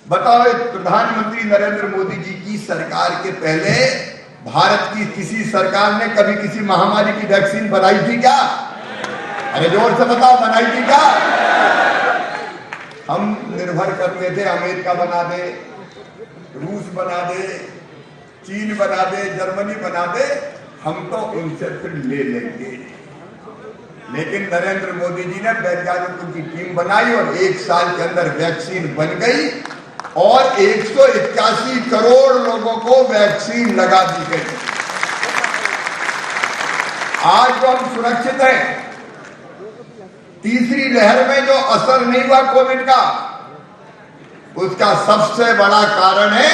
बताओ, प्रधानमंत्री नरेंद्र मोदी जी की सरकार के पहले भारत की किसी सरकार ने कभी किसी महामारी की वैक्सीन बनाई थी क्या? अरे जोर से बताओ, बनाई थी क्या? हम निर्भर करते थे अमेरिका बना दे, रूस बना दे, चीन बना दे, जर्मनी बना दे, हम तो उनसे फिर ले लेंगे। लेकिन नरेंद्र मोदी जी ने वैज्ञानिकों की टीम बनाई और 1 साल के अंदर वैक्सीन बन गई और 181 करोड़ लोगों को वैक्सीन लगा दी गई। आज तो हम सुरक्षित हैं। तीसरी लहर में जो असर नहीं हुआ कोविड का, उसका सबसे बड़ा कारण है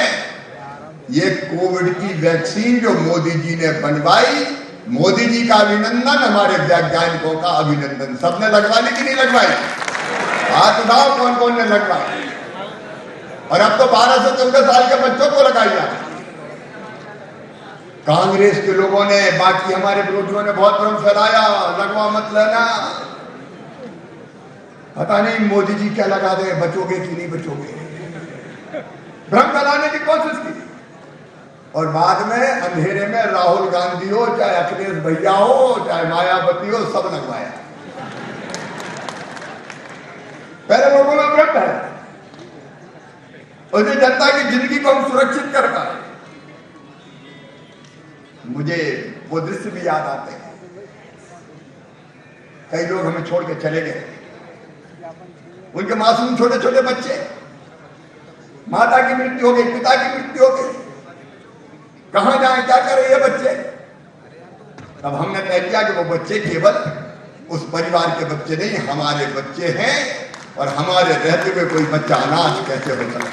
ये कोविड की वैक्सीन जो मोदी जी ने बनवाई। मोदी जी का अभिनंदन, हमारे वैज्ञानिकों का अभिनंदन। सबने लगवा ली कि नहीं लगवाई? हाथ उठाओ कौन कौन ने लगवाई। और अब तो 12 से 14 साल के बच्चों को लगाई जा रही। कांग्रेस के लोगों ने, बाकी हमारे विरोधियों ने बहुत भ्रम फैलाया, लगवा मत लेना, पता नहीं मोदी जी क्या लगा दे, बचोगे कि नहीं बचोगे, भ्रम फैलाने की कोशिश की। और बाद में अंधेरे में राहुल गांधी हो, चाहे अखिलेश भैया हो, चाहे मायावती हो, सब लगवाया। पहले लोगों में भ्रम है, और जनता की जिंदगी को हम सुरक्षित कर पाए। मुझे वो दृश्य भी याद आते हैं, कई लोग हमें छोड़ के चले गए, उनके मासूम छोटे छोटे बच्चे, माता की मृत्यु हो गई, पिता की मृत्यु हो गई, कहां जाए, क्या करें ये बच्चे। तब हमने तय किया कि वो बच्चे केवल उस परिवार के बच्चे नहीं, हमारे बच्चे हैं, और हमारे रहते हुए कोई बच्चा अनाथ कैसे हो सकता है।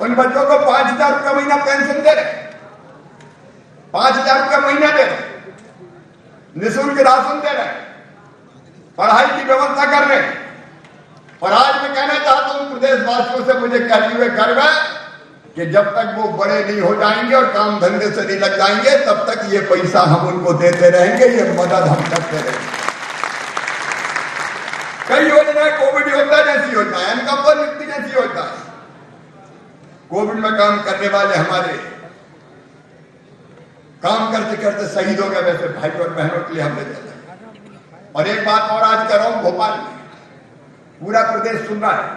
उन बच्चों को 5,000 रुपया महीना पेंशन दे रहे, 5,000 रुपया महीना दे रहे, निःशुल्क राशन दे रहे, पढ़ाई की व्यवस्था कर रहे। और आज मैं कहना चाहता हूं प्रदेशवासियों से, मुझे कहते हुए गर्व है कि जब तक वो बड़े नहीं हो जाएंगे और काम धंधे से नहीं लग जाएंगे, तब तक ये पैसा हम उनको देते रहेंगे, ये मदद हम करते रहेंगे। कई योजनाएं कोविड योजना जैसी योजना है, एनकंबर नियुक्ति जैसी योजना है। कोविड में काम करने वाले हमारे काम करते करते शहीद हो गए, वैसे भाई और बहनों के लिए हमने चला। और एक बात और आज कर रहा हूं, भोपाल में पूरा प्रदेश सुन रहा है,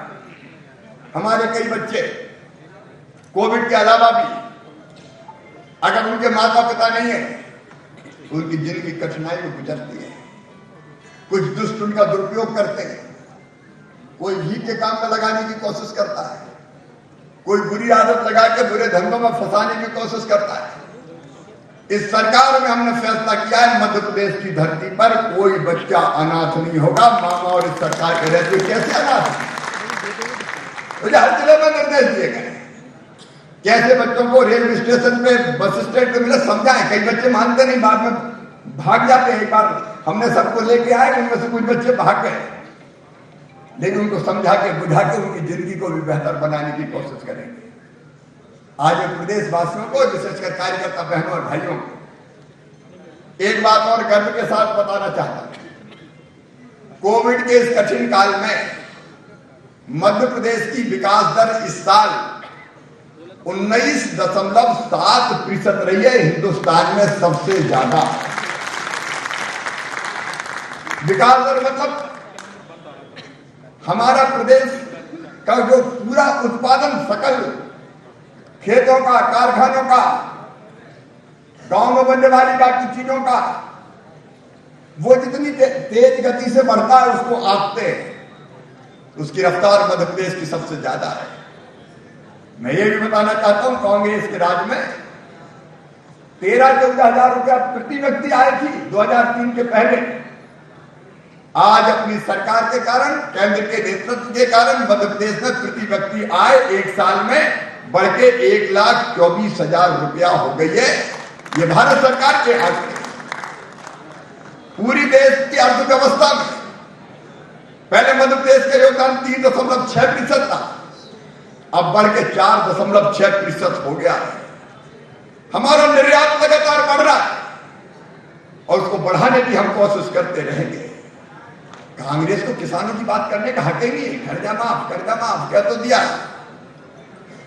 हमारे कई बच्चे कोविड के अलावा भी अगर उनके माता पिता नहीं है तो उनकी जिंदगी कठिनाई में गुजरती है। कुछ दुष्ट उनका दुरुपयोग करते हैं, कोई भीख के काम में लगाने की कोशिश करता है, कोई बुरी आदत लगा के बुरे धंधों में फंसाने की कोशिश करता है। इस सरकार में हमने फैसला किया है, मध्य प्रदेश की धरती पर कोई बच्चा अनाथ नहीं होगा। मामा और इस सरकार के रहते कैसे अनाथ, मुझे हर जिले में निर्देश दिए गए कैसे बच्चों को रेलवे स्टेशन पे, बस स्टैंड पे मिले, समझाएं। कई बच्चे मानते नहीं, बाद में भाग जाते हैं। एक बार हमने सबको लेके आए, उनमें से कुछ बच्चे भाग गए, लेकिन उनको समझा के बुझा के उनकी जिंदगी को भी बेहतर बनाने की कोशिश करेंगे। आज प्रदेश वासियों को, विशेषकर कार्यकर्ता बहनों और भाइयों को एक बात और गर्व के साथ बताना चाहता हूं। कोविड के इस कठिन काल में मध्य प्रदेश की विकास दर इस साल 19.7% रही है, हिंदुस्तान में सबसे ज्यादा विकास दर। मतलब हमारा प्रदेश का जो पूरा उत्पादन, सकल खेतों का, कारखानों का, गांव में बनने वाली बाकी चीजों का, वो जितनी तेज गति से बढ़ता है उसको आंकते हैं, उसकी रफ्तार मध्य प्रदेश की सबसे ज्यादा है। मैं ये भी बताना चाहता हूं, कांग्रेस के राज में 13-14 हजार रुपया प्रति व्यक्ति आए थी 2003 के पहले। आज अपनी सरकार के कारण, केंद्र के नेतृत्व के कारण मध्य प्रदेश में प्रति व्यक्ति आय एक साल में बढ़ के 1,24,000 रुपया हो गई है। ये भारत सरकार के आंकड़े। पूरी देश की अर्थव्यवस्था में पहले मध्य प्रदेश का योगदान 3.6% था, अब बढ़ के 4.6% हो गया है। हमारा निर्यात लगातार बढ़ रहा है और उसको बढ़ाने की हम कोशिश करते रहेंगे। कांग्रेस को किसानों की बात करने का हक ही नहीं है। कर्जा माफ क्या तो दिया,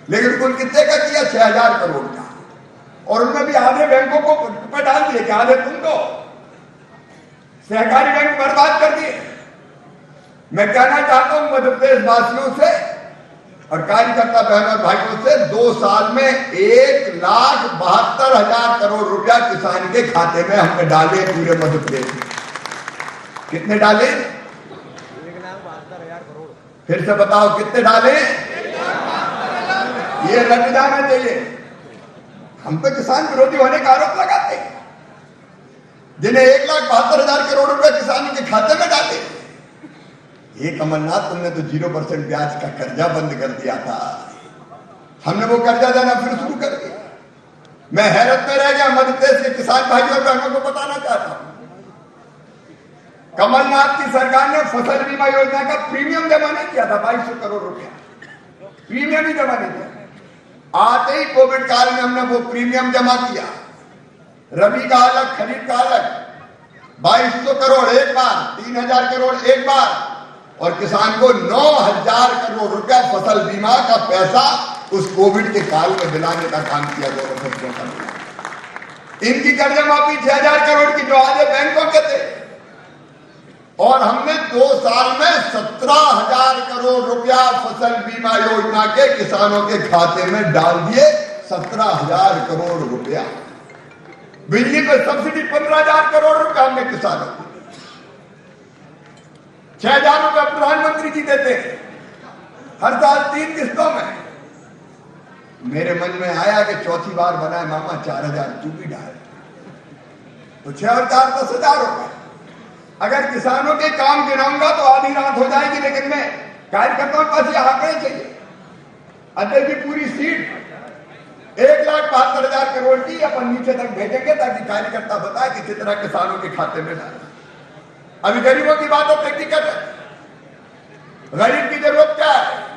लेकिन कुल कितने का किया? 6,000 करोड़ का, और उनमें भी आधे बैंकों को पर डाल दिए कि आधे तुम दो। सहकारी बैंक बर्बाद कर दिए। मैं कहना चाहता हूं मध्य प्रदेश वासियों से और कार्यकर्ता बहनों और भाइयों से, 2 साल में 1,72,000 करोड़ रुपया किसान के खाते में हमने डाले पूरे मध्य प्रदेश में। कितने डाले? 1,72,000 करोड़। फिर से बताओ कितने डाले? ये रट जाना चाहिए। हम तो किसान विरोधी होने का आरोप लगाते हैं, जिन्हें 1,72,000 करोड़ रुपए किसानों के खाते में डाले। ये कमलनाथ, तुमने तो 0% ब्याज का कर्जा बंद कर दिया था, हमने वो कर्जा देना फिर शुरू कर दिया। मैं हैरत में रह गया। मध्य प्रदेश के किसान भाइयों और बहनों को बताना चाहता हूं, कमलनाथ की सरकार ने फसल बीमा योजना का प्रीमियम जमा नहीं किया था, 2200 करोड़ रुपया प्रीमियम ही जमा नहीं किया। आते ही कोविड काल में हमने वो प्रीमियम जमा किया। रबी का अलग, खरीफ का अलग, 2200 करोड़ एक बार, 3,000 करोड़ एक बार, और किसान को 9,000 करोड़ रुपया फसल बीमा का पैसा उस कोविड के काल में दिलाने का काम किया गया। इनकी कर्जा माफी 6,000 करोड़ की जो आज बैंकों के थे, और हमने 2 साल में 17,000 करोड़ रुपया फसल बीमा योजना के किसानों के खाते में डाल दिए। 17,000 करोड़ रुपया। बिजली पर सब्सिडी 15,000 करोड़ रुपया हमने किसानों को। 6,000 रुपया प्रधानमंत्री जी देते हैं हर साल 3 किस्तों में। मेरे मन में आया कि चौथी बार बनाए मामा 4,000 तू भी डाल, तो 6 और 4 10,000 रुपए। अगर किसानों के काम गिनाऊंगा तो आधी रात हो जाएगी, लेकिन मैं कार्यकर्ताओं के पास ये आंकड़े चाहिए। अध्यक्ष की पूरी सीट 1,72,000 करोड़ की अपन नीचे तक भेजेंगे ताकि कार्यकर्ता बताए कि कितना किसानों के खाते में डाला। अभी गरीबों की बात अब व्यक्तिगत है। गरीब की जरूरत क्या है?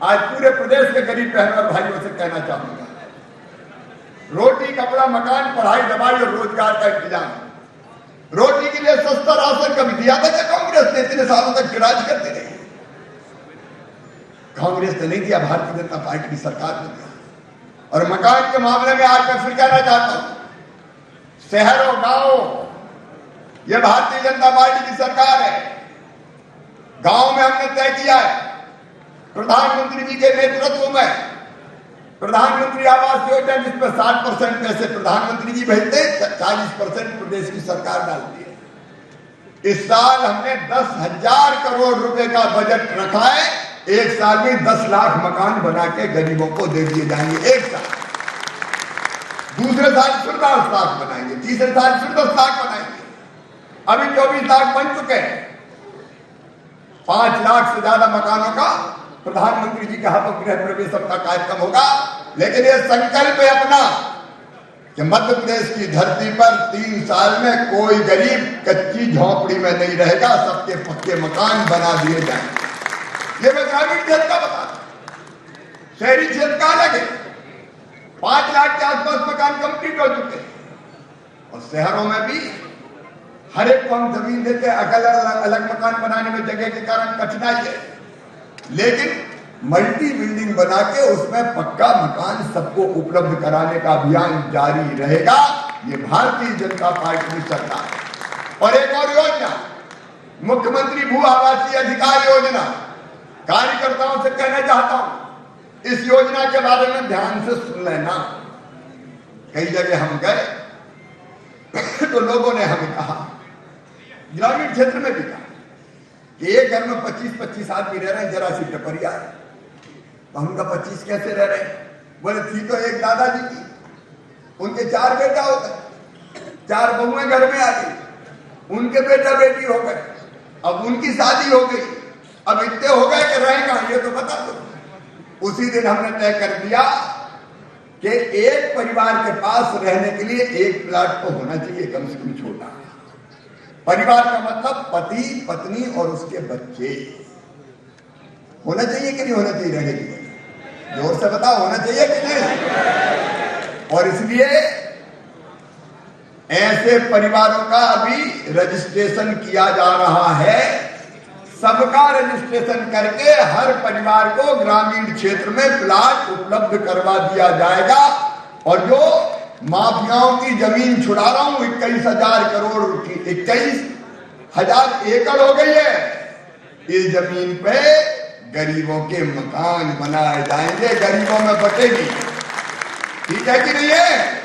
आज पूरे प्रदेश के गरीब बहनों और भाइयों से कहना चाहूंगा, रोटी, कपड़ा, मकान, पढ़ाई, दवाई और रोजगार का इंतजाम। रोटी के लिए सस्ता राशन कभी दिया था क्या कांग्रेस ने? इतने सालों तक राज करती रही। कांग्रेस ने नहीं दिया, भारतीय जनता पार्टी की सरकार ने दिया। और मकान के मामले में आज मैं फिर कहना चाहता हूं, शहरों गांव यह भारतीय जनता पार्टी की सरकार है। गांव में हमने तय किया है, प्रधानमंत्री जी के नेतृत्व में प्रधानमंत्री आवास योजना, जिसमें 60% पैसे प्रधानमंत्री जी भेजते, 40% प्रदेश की सरकार डालती है। इस साल हमने 10,000 करोड़ रुपए का बजट रखा है। एक साल में 10 लाख मकान बना के गरीबों को दे दिए जाएंगे एक साल। दूसरे साल फिर 10 लाख बनाएंगे, तीसरे साल फिर 10 लाख बनाएंगे। अभी 24 लाख बन चुके हैं। 5 लाख से ज्यादा मकानों का प्रधानमंत्री जी के हाथों गृह प्रवेश का कार्यक्रम होगा। लेकिन यह संकल्प है अपना कि मध्य प्रदेश की धरती पर 3 साल में कोई गरीब कच्ची झोंपड़ी में नहीं रहेगा, सबके पक्के मकान बना दिए जाएंगे। ये मैं ग्रामीण क्षेत्र का बता रहा हूं, शहरी क्षेत्र का अलग है। 5 लाख के आसपास मकान कंप्लीट हो चुके हैं, और शहरों में भी हर एक को हम जमीन देते हैं। अलग मकान बनाने में जगह के कारण कठिनाई है, लेकिन मल्टी बिल्डिंग बना के उसमें पक्का मकान सबको उपलब्ध कराने का अभियान जारी रहेगा। ये भारतीय जनता पार्टी की सरकार है। और एक और योजना, मुख्यमंत्री भू आवासीय अधिकार योजना। कार्यकर्ताओं से कहना चाहता हूं, इस योजना के बारे में ध्यान से सुन लेना। कई जगह हम गए तो लोगों ने हमें कहा, ग्रामीण क्षेत्र में भी कहा कि एक घर में 25-25 आदमी रह रहे हैं, जरा सी टपरिया है। तो हम 25 कैसे रह रहे हैं? बोले थी तो एक दादाजी की, उनके 4 बेटा हो गए, 4 बहुएं घर में आ गई, उनके बेटा बेटी हो गए, अब उनकी शादी हो गई, अब इतने हो गए कि रहेगा ये तो बता दो। उसी दिन हमने तय कर दिया कि एक परिवार के पास रहने के लिए एक प्लाट तो होना चाहिए कम से कम छोटा। परिवार का मतलब पति, पत्नी और उसके बच्चे। होना चाहिए कि नहीं होना चाहिए? रहेगी जोर से बताओ, होना चाहिए कि नहीं? और इसलिए ऐसे परिवारों का अभी रजिस्ट्रेशन किया जा रहा है। सबका रजिस्ट्रेशन करके हर परिवार को ग्रामीण क्षेत्र में प्लाट उपलब्ध करवा दिया जाएगा। और जो माफियाओं की जमीन छुड़ा रहा हूं, 21,000 करोड़ की 21,000 एकड़ हो गई है, इस जमीन पे गरीबों के मकान बनाए जाएंगे, गरीबों में बटेगी। ठीक है कि नहीं है?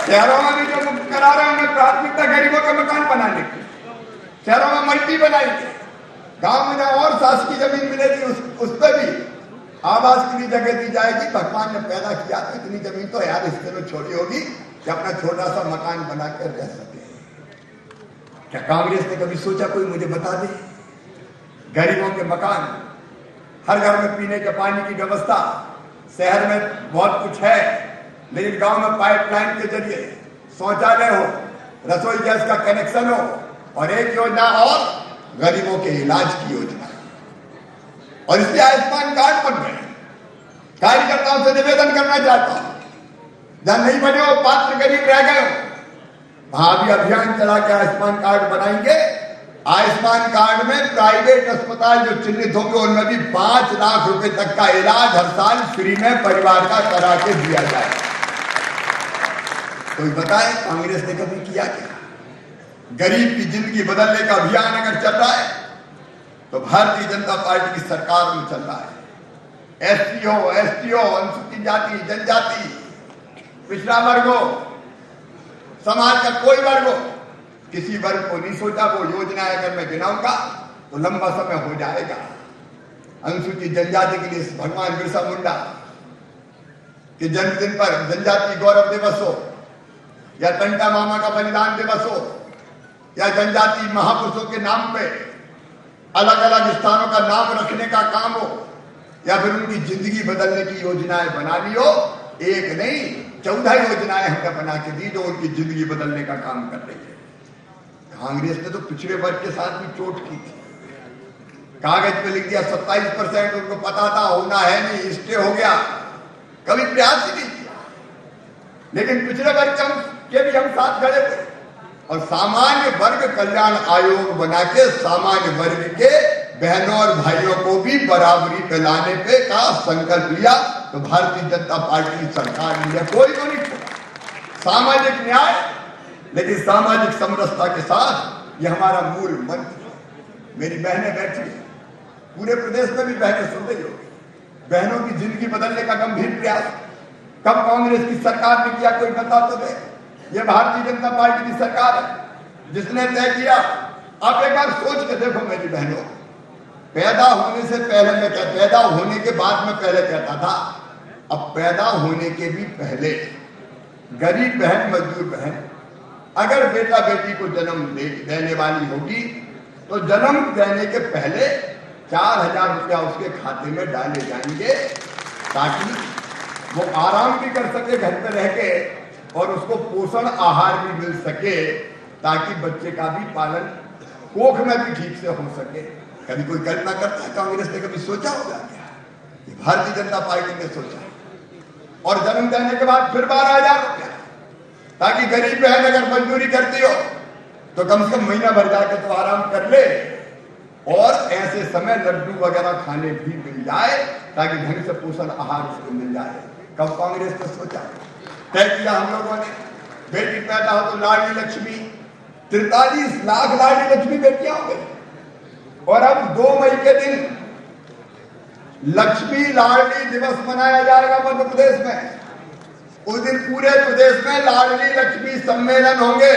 शहरों में भी जो मुक्त करा रहे हैं उन्हें प्राथमिकता गरीबों के मकान बनाने की। शहरों में मल्टी बनाएंगे, गांव में जहां और शासकीय जमीन मिलेगी उस पर भी आवास के लिए जगह दी जाएगी। भगवान ने पैदा किया तो इतनी जमीन तो यार इसके में छोड़ी होगी कि अपना छोटा सा मकान बनाकर रह सके। क्या कांग्रेस ने कभी सोचा? कोई मुझे बता दे। गरीबों के मकान, हर घर में पीने के पानी की व्यवस्था, शहर में बहुत कुछ है लेकिन गांव में पाइपलाइन के जरिए शौचालय हो, रसोई गैस का कनेक्शन हो, और एक योजना और गरीबों के इलाज की योजना। और इसलिए आयुष्मान कार्ड बन रहे हैं। कार्यकर्ताओं से निवेदन करना चाहता हूं, जहां नहीं बने हो, पात्र गरीब रह गए हो, वहां भी अभियान चला के आयुष्मान कार्ड बनाएंगे। आयुष्मान कार्ड में प्राइवेट अस्पताल जो चिन्हित होंगे उनमें भी 5 लाख रुपए तक का इलाज हर साल फ्री में परिवार का करा के दिया जाए। कोई बताए कांग्रेस ने कभी किया क्या? गरीब की जिंदगी बदलने का अभियान अगर चल रहा है तो भारतीय जनता पार्टी की सरकार में चल रहा है। एससी हो, एसटी हो, अनुसूचित जाति, जनजाति, पिछड़ा वर्ग हो, समाज का कोई वर्ग हो, किसी वर्ग को नहीं सोचा। वो योजनाएं अगर मैं गिनाऊंगा तो लंबा समय हो जाएगा। अनुसूचित जनजाति के लिए भगवान बिरसा मुंडा के जन्मदिन पर जनजाति गौरव दिवस हो, या टंटा मामा का बलिदान दिवस हो, या जनजाति महापुरुषों के नाम पे अलग अलग स्थानों का नाम रखने का काम हो, या फिर उनकी जिंदगी बदलने की योजनाएं बना ली हो। एक नहीं 14 योजनाएं हमने बना के दी जो उनकी जिंदगी बदलने का काम कर रही है। कांग्रेस ने तो पिछड़े वर्ग के साथ भी चोट की थी। कागज पे लिख दिया 27%, उनको पता था होना है नहीं, स्टे हो गया, कभी प्रयास ही नहीं किया। लेकिन पिछड़े वर्ग के भी हम साथ खड़े थे और सामान्य वर्ग कल्याण आयोग बना के सामान्य वर्ग के बहनों और भाइयों को भी बराबरी पे लाने पे का संकल्प लिया। तो भारतीय जनता पार्टी की सरकार ने कोई को नहीं छोड़ा। सामाजिक न्याय, लेकिन सामाजिक समरसता के साथ, यह हमारा मूल मंत्र है। मेरी बहनें बैठी हैं, पूरे प्रदेश में भी बहनें सुन रही हो। बहनों की जिंदगी बदलने का गंभीर प्रयास कब कांग्रेस की सरकार ने किया? कोई बता तो दे। यह भारतीय जनता पार्टी की सरकार है जिसने तय किया। आप एक बार सोच के देखो मेरी बहनों, पैदा होने से पहले मैं क्या, पैदा होने के बाद में पहले कहता था, अब पैदा होने के भी पहले गरीब बहन, मजदूर बहन अगर बेटा बेटी को जन्म देने वाली होगी तो जन्म देने के पहले 4,000 रुपया उसके खाते में डाले जाएंगे ताकि वो आराम भी कर सके घर पे रह के, और उसको पोषण आहार भी मिल सके, ताकि बच्चे का भी पालन कोख में भी ठीक से हो सके। कभी कोई कल्पना करता है? कांग्रेस ने कभी सोचा होगा क्या? भारतीय जनता पार्टी ने सोचा। और जन्म देने के बाद फिर 12,000 रुपया, ताकि गरीब बहन अगर मजदूरी करती हो तो कम से कम महीना भर जाके तो आराम कर ले, और ऐसे समय लड्डू वगैरह खाने भी मिल जाए ताकि ढंग से पोषण आहार उसको मिल जाए। कब कांग्रेस ने सोचा? तय किया हम लोगों ने। बेटी पैदा हो तो लाडली लक्ष्मी, 43 लाख लाडली लक्ष्मी बेटियां हो गई। और अब 2 मई के दिन लक्ष्मी लाडली दिवस मनाया जाएगा मध्य प्रदेश में। उस दिन पूरे प्रदेश में लाडली लक्ष्मी सम्मेलन होंगे।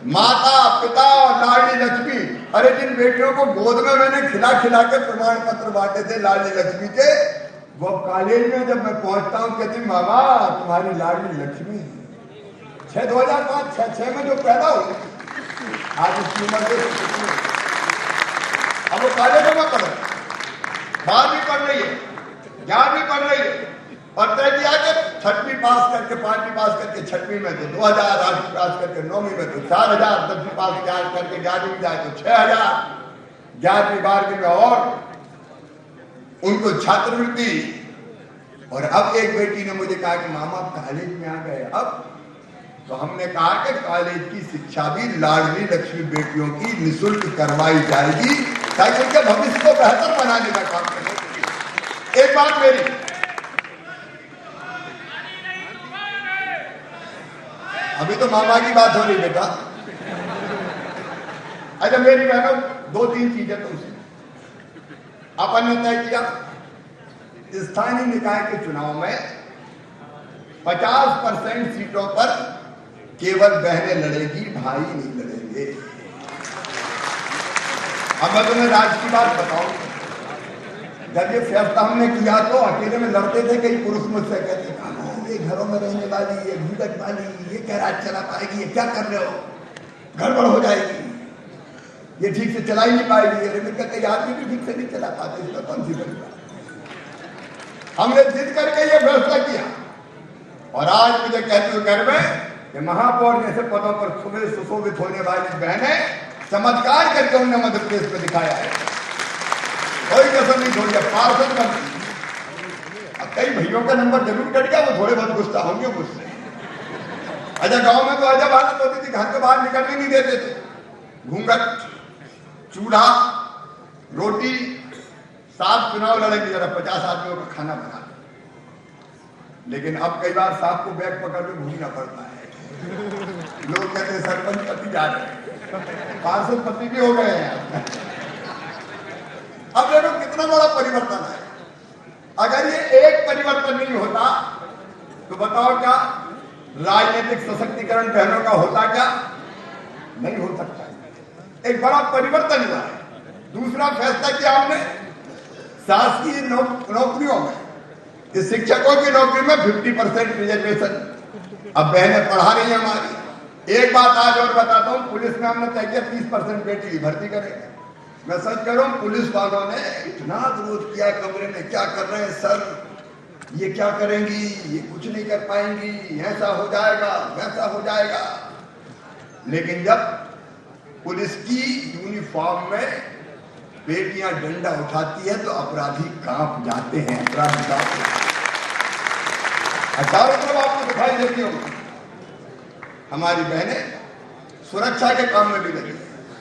माता, पिता और लाडली लक्ष्मी। अरे जिन बेटियों को गोद में मैंने खिला खिला के प्रमाण पत्र बांटे थे लाडली लक्ष्मी के, वो कॉलेज में जब मैं पहुंचता हूं कहती मामा तुम्हारी लाडली लक्ष्मी 2005-6 में जो पैदा हुई, आज उसकी उम्र देखो। अब वो कॉलेज में पढ़ रही, 12वीं पढ़ रही है, 11वीं पढ़ रही है, और तय किया कि छठवीं पास करके, 5वीं पास करके छठवीं में तो 2000, 8वीं पास करके 9वीं में तो 4000, 10वीं पास करके 11वीं में जाए तो 6000, 11वीं 12वीं में और उनको छात्रवृत्ति। और अब एक बेटी ने मुझे कहा कि मामा कॉलेज में आ गए अब, तो हमने कहा कि कॉलेज की शिक्षा भी लाडली लक्ष्मी बेटियों की निःशुल्क करवाई जाएगी ताकि उनके भविष्य को बेहतर बनाने का काम करें। एक बात मेरी, अभी तो मामा की बात हो रही बेटा। अच्छा मेरी बहनों, 2-3 चीजें तुमसे अपन ने तय किया, स्थानीय निकाय के चुनाव में 50% सीटों पर केवल बहनें लड़ेगी, भाई नहीं लड़ेंगे। अब मैं तुम्हें राज्य की बात बताऊं, जब ये फैसला हमने किया तो अकेले में लड़ते थे, कई पुरुष मुझसे कहते ये घरों में रहने वाली, ये भूलक वाली, ये क्या राज चला पाएगी, ये क्या कर रहे हो, गड़बड़ हो जाएगी, ये ठीक से चला ही नहीं पाएगी। अरे मैं कहते आदमी भी ठीक से नहीं चला पाते, इसमें कौन सी बड़ी बात। हमने जिद करके ये फैसला किया और आज मुझे कहते हुए घर में कि महापौर जैसे पदों पर सुबह सुशोभित होने वाली बहनें चमत्कार करके उन्होंने मध्य प्रदेश में दिखाया है, कोई कसर नहीं छोड़ी। पार्षद बन, कई भैयों का नंबर जरूर कट गया, वो थोड़े बहुत गुस्सा होंगे मुझसे। अच्छा गांव में तो अजब हालत होती थी, घर के बाहर निकलने नहीं देते थे, घूंघट, चूल्हा, रोटी, साफ चुनाव लड़ेंगे, जरा 50 आदमियों का खाना बना। लेकिन अब कई बार साहब को बैग पकड़ के घूमना पड़ता है। लोग कहते हैं सरपंच पति जा रहे हैं, पार्षद पति भी हो गए हैं। अब देखो कितना बड़ा परिवर्तन है। अगर ये एक परिवर्तन नहीं होता तो बताओ क्या राजनीतिक सशक्तिकरण बहनों का होता, क्या नहीं हो सकता। एक बड़ा परिवर्तन हुआ है। दूसरा फैसला किया हमने शासकीय नौकरियों में, शिक्षकों की नौकरी में 50% रिजर्वेशन। अब बहनें पढ़ा रही है हमारी। एक बात आज और बताता हूँ, पुलिस में हमने तय किया 30% बेटी की भर्ती करेंगे। मैं सच कह रहा हूँ, पुलिस वालों ने इतना विरोध किया, कमरे में क्या कर रहे हैं सर, ये क्या करेंगी, ये कुछ नहीं कर पाएंगी, ऐसा हो जाएगा वैसा हो जाएगा। लेकिन जब पुलिस की यूनिफॉर्म में बेटियां डंडा उठाती है तो अपराधी कांप जाते हैं, अपराधी कांपते हैं। चारों तरफ आपको दिखाई देती होगी हमारी बहनें सुरक्षा के काम में भी लगी।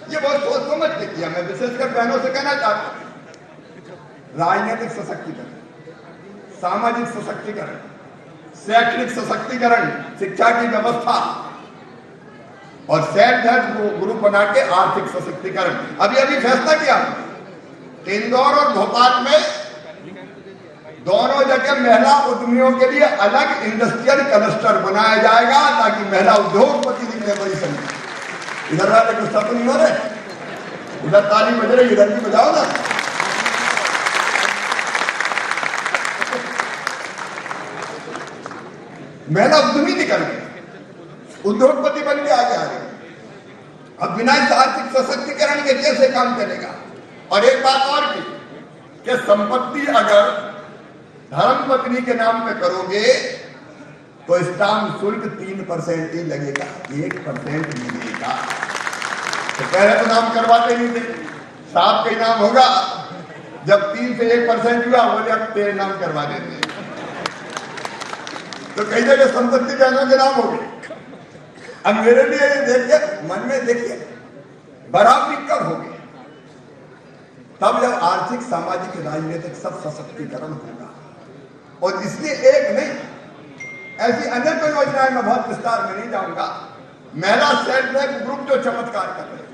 ये बहुत सोच समझ के किया। मैं विशेषकर बहनों से कहना चाहता हूं, राजनीतिक सशक्तिकरण, सामाजिक सशक्तिकरण, शैक्षणिक सशक्तिकरण, शिक्षा की व्यवस्था और सेल्फ हेल्प ग्रुप बना के आर्थिक सशक्तिकरण। अभी अभी फैसला किया इंदौर और भोपाल में दोनों जगह महिला उद्यमियों के लिए अलग इंडस्ट्रियल क्लस्टर बनाया जाएगा ताकि महिला उद्योगपति निकले बड़ी संख्या। इधर वाले कुछ सब नहीं हो रहे, उधर ताली बज रही, इधर भी बजाओ ना। महिला उद्यमी निकल गए, उद्योगपति बन के आगे आ गए। अब बिना इस आर्थिक सशक्तिकरण के कैसे काम चलेगा। और एक बात और की कि संपत्ति अगर धर्मपत्नी के नाम पे करोगे तो स्टाम्प शुल्क 3% ही लगेगा, 1% नहीं लगेगा। तो पहले तो नाम करवाते नहीं थे, साहब का नाम होगा। जब 3 से 1% हुआ, बोले अब तेरे नाम करवा देते हैं। तो कई जगह संपत्ति बहनों के नाम हो गए। अब मेरे लिए ये देखिए, मन में देखिए बराबरी कब होगी, तब जब आर्थिक, सामाजिक, राजनीतिक सब सशक्तिकरण होगा। और इसलिए एक नहीं, ऐसी अनेक योजनाएं, मैं बहुत विस्तार में नहीं जाऊंगा। महिला सेल्फ हेल्प ग्रुप जो चमत्कार कर रहे हैं,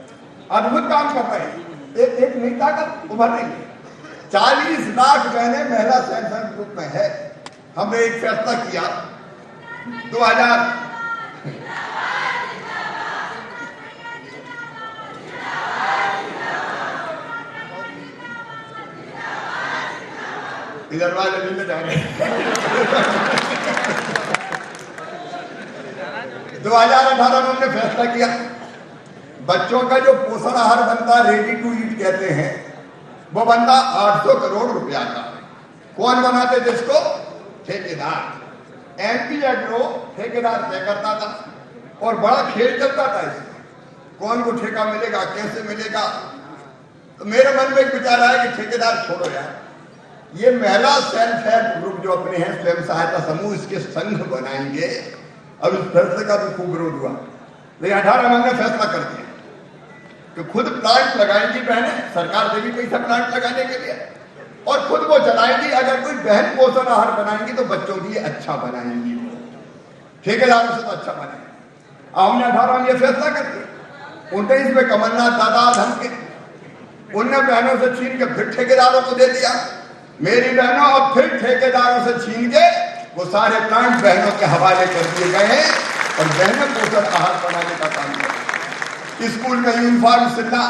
अद्भुत काम कर रहे हैं, एक नई ताकत उभर रही है। 40 लाख बहनें महिला सेल्फ हेल्प ग्रुप में है। हमने एक फैसला किया 2000 इधर वाले मिलने जा रहे हैं। 2018 में हमने फैसला किया बच्चों का जो पोषण आहार बनता, रेडी टू ईट कहते हैं, वो बनता 800 करोड़ रुपया का। कौन बनाते जिसको? ठेकेदार। एमपी एग्रो ठेकेदार तय करता था और बड़ा खेल चलता था इसमें, कौन को ठेका मिलेगा, कैसे मिलेगा। तो मेरे मन में एक विचार आया कि ठेकेदार छोड़ो यार, ये महिला सेल्फ हेल्प ग्रुप जो अपने हैं, स्वयं सहायता समूह, इसके संघ बनाएंगे। अब इस फैसले का भी खूब विरोध हुआ, लेकिन 18 में हमने फैसला कर दिया कि खुद प्लांट लगाएंगी बहनें, सरकार देगी पैसा प्लांट लगाने के लिए, और खुद वो चलाएंगी। अगर कोई बहन पोषण आहार बनाएंगी तो बच्चों के लिए अच्छा बनाएंगी, ठेकेदारों से तो अच्छा बनाएंगे। हमने 18 में यह फैसला कर दिया। 19 में कमलनाथ दादा धमके, उनने बहनों से छीन के फिर ठेकेदारों को दे दिया। मेरी बहनों अब फिर ठेकेदारों से छीन के वो सारे प्लांट बहनों के हवाले कर दिए गए हैं और बहनें पोषण आहार बनाने का काम कर रही। स्कूल में यूनिफॉर्म सिलना,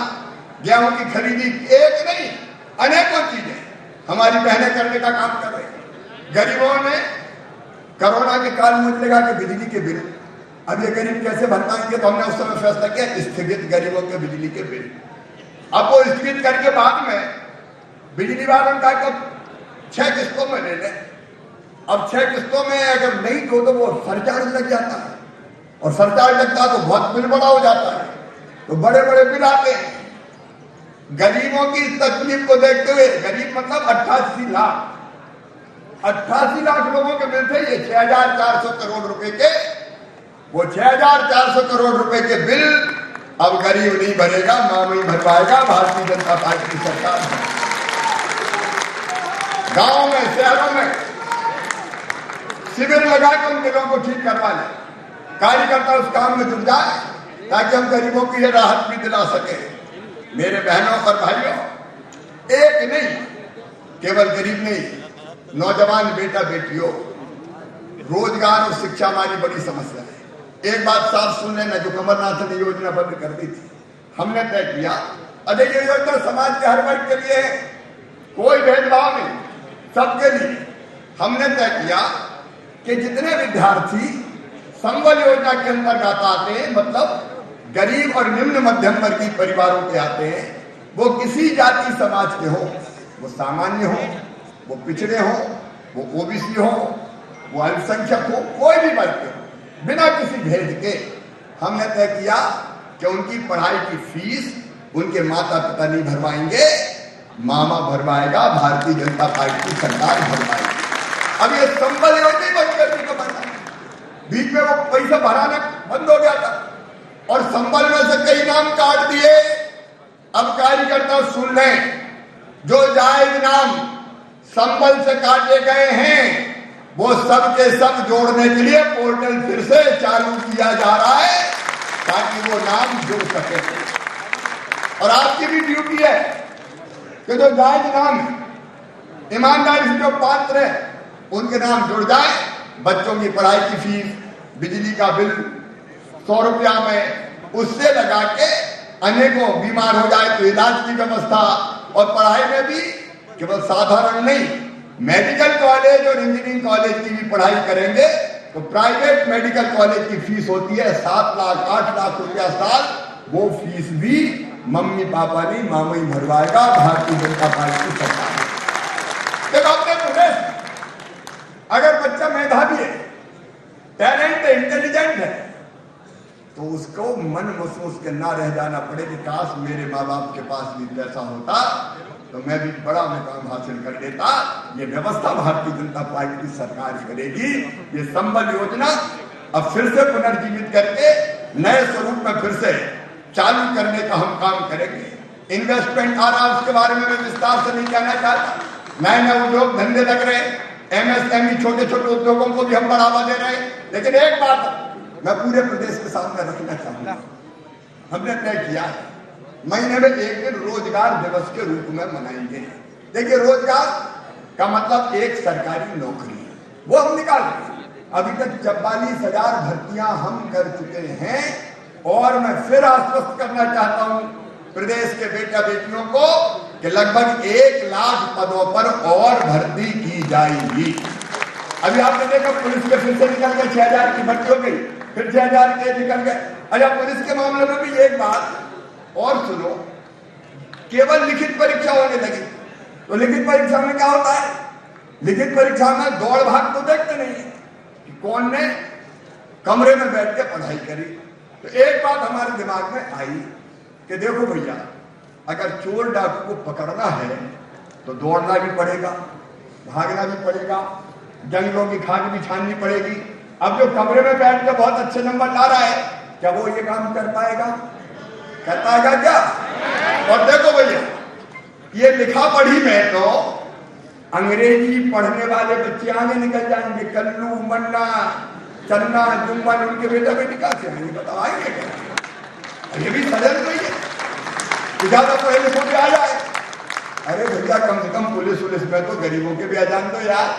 गेहूं की खरीदी, एक नहीं अनेकों चीजें हमारी बहनें करने का काम कर रही। गरीबों ने कोरोना के काल में लगा के बिजली के बिल, अब ये गरीब कैसे भर पाएंगे, तो हमने उस समय फैसला किया स्थगित गरीबों के बिजली के बिल। अब वो स्थगित करके बाद में बिजली वालों का 6 किस्तों में ले लें। अब 6 किस्तों में अगर नहीं दो तो वो सरचार्ज लग जाता है, और सरचार्ज लगता है तो बहुत बिल बड़ा हो जाता है, तो बड़े बड़े बिल आते हैं। गरीबों की तकलीफ को देखते हुए, गरीब मतलब 88 लाख लोगों के बिल थे ये 6,400 करोड़ रुपए के, वो 6,400 करोड़ रुपए के बिल अब गरीब नहीं भरेगा, मामूली भरवाएगा भारतीय जनता पार्टी की सरकार। गांव में, शहरों में शिविर लगा के उन बिलों को ठीक करवा ले, कार्यकर्ता उस काम में जुट जाए ताकि हम गरीबों की राहत भी दिला सके। मेरे बहनों और भाइयों, एक नहीं, केवल गरीब नहीं, नौजवान बेटा बेटियों, रोजगार और शिक्षा हमारी बड़ी समस्या है। एक बात साफ सुन लेना, जो कमलनाथ ने योजना बंद कर दी थी, हमने तय किया, अरे ये योजना समाज के हर वर्ग के लिए है, कोई भेदभाव नहीं, सबके लिए। हमने तय किया कि जितने विद्यार्थी संबल योजना के अंतर्गत आते हैं, मतलब गरीब और निम्न मध्यम वर्गीय परिवारों के आते हैं, वो किसी जाति समाज के हो, वो सामान्य हो, वो पिछड़े हो, वो ओबीसी हो, वो अल्पसंख्यक हो, कोई भी वर्ग के हो, बिना किसी भेद के हमने तय किया कि उनकी पढ़ाई की फीस उनके माता पिता नहीं भरवाएंगे, मामा भरवाएगा, भारतीय जनता पार्टी की सरकार भरवाएगी। अब ये संबल योजना बंद करने का बनता, बीच में वो पैसा भराना बंद हो गया था और संबल में से कई नाम काट दिए। अब कार्यकर्ता सुन लें, जो जायज नाम संबल से काटे गए हैं वो सब के सब जोड़ने के लिए पोर्टल फिर से चालू किया जा रहा है ताकि वो नाम जुड़ सके। और आपकी भी ड्यूटी है कि जो जायज नाम ईमानदारी से जो पात्र है उनके नाम जुड़ जाए। बच्चों की पढ़ाई की फीस, बिजली का बिल 100 रुपया में उससे लगा के अनेकों बीमार हो जाए तो इलाज की व्यवस्था, और पढ़ाई में भी केवल साधारण नहीं, मेडिकल कॉलेज और इंजीनियरिंग कॉलेज की भी पढ़ाई करेंगे तो प्राइवेट मेडिकल कॉलेज की फीस होती है 7 लाख 8 लाख रुपया साल, वो फीस भी मम्मी पापा नहीं मामा ही भरवाएगा, भारतीय जनता पार्टी की सरकार। देखो अपने प्रदेश अगर बच्चा मेधावी है, टैलेंट है, इंटेलिजेंट है, तो उसको मन महसूस के ना रह जाना पड़े कि काश मेरे माँ बाप के पास भी पैसा होता तो मैं भी बड़ा मुकाम हासिल कर लेता। ये व्यवस्था भारतीय जनता पार्टी की सरकार करेगी। ये संबल योजना अब फिर से पुनर्जीवित करके नए स्वरूप में फिर से चालू करने का हम काम करेंगे। इन्वेस्टमेंट आ रहा, उसके बारे में मैं विस्तार से नहीं कहना चाहता। नए नए उद्योग धंधे लग रहे, एमएसएमई छोटे छोटे उद्योगों को भी हम बढ़ावा दे रहे हैं। लेकिन एक बात मैं पूरे प्रदेश के सामने रखना चाहूंगा, हमने तय किया है महीने में एक दिन रोजगार दिवस के रूप में मनाएंगे। देखिए, रोजगार का मतलब एक सरकारी नौकरी है, वो हम निकाल रहे हैं। अभी तक 44,000 भर्तियां हम कर चुके हैं और मैं फिर आश्वस्त करना चाहता हूं प्रदेश के बेटा बेटियों को कि लगभग 1 लाख पदों पर और भर्ती की जाएगी। अभी आपने देखा पुलिस के फिर से निकल गए 6,000 की भर्ती हो गई, फिर 6,000 के निकल गए। अच्छा, पुलिस के मामले में भी एक बात और सुनो, केवल लिखित परीक्षा होने लगी तो लिखित परीक्षा में क्या होता है, लिखित परीक्षा में दौड़ भाग तो देखते नहीं है कि कौन ने कमरे में बैठ के पढ़ाई करी। तो एक बात हमारे दिमाग में आई कि देखो भैया, अगर चोर डाकू को पकड़ना है तो दौड़ना भी पड़ेगा, भागना भी पड़ेगा, जंगलों की खाद भी छाननी पड़ेगी। अब जो कमरे में बैठ के बहुत अच्छे नंबर ला रहा है, क्या वो ये काम कर पाएगा? कर पाएगा क्या? और देखो भैया, ये लिखा पढ़ी में तो अंग्रेजी पढ़ने वाले बच्चे आगे निकल जाएंगे। कल्लू, मन्ना, चन्ना, जुम्मन, उनके बेटा बेटी कहां से आएंगे बताओ? आएंगे क्या? ये भी षड्यंत्र नहीं है। ज्यादा पढ़े लिखों के आ जाए। अरे भैया, कम से कम पुलिस में तो गरीबों के भी आ जान दो यार।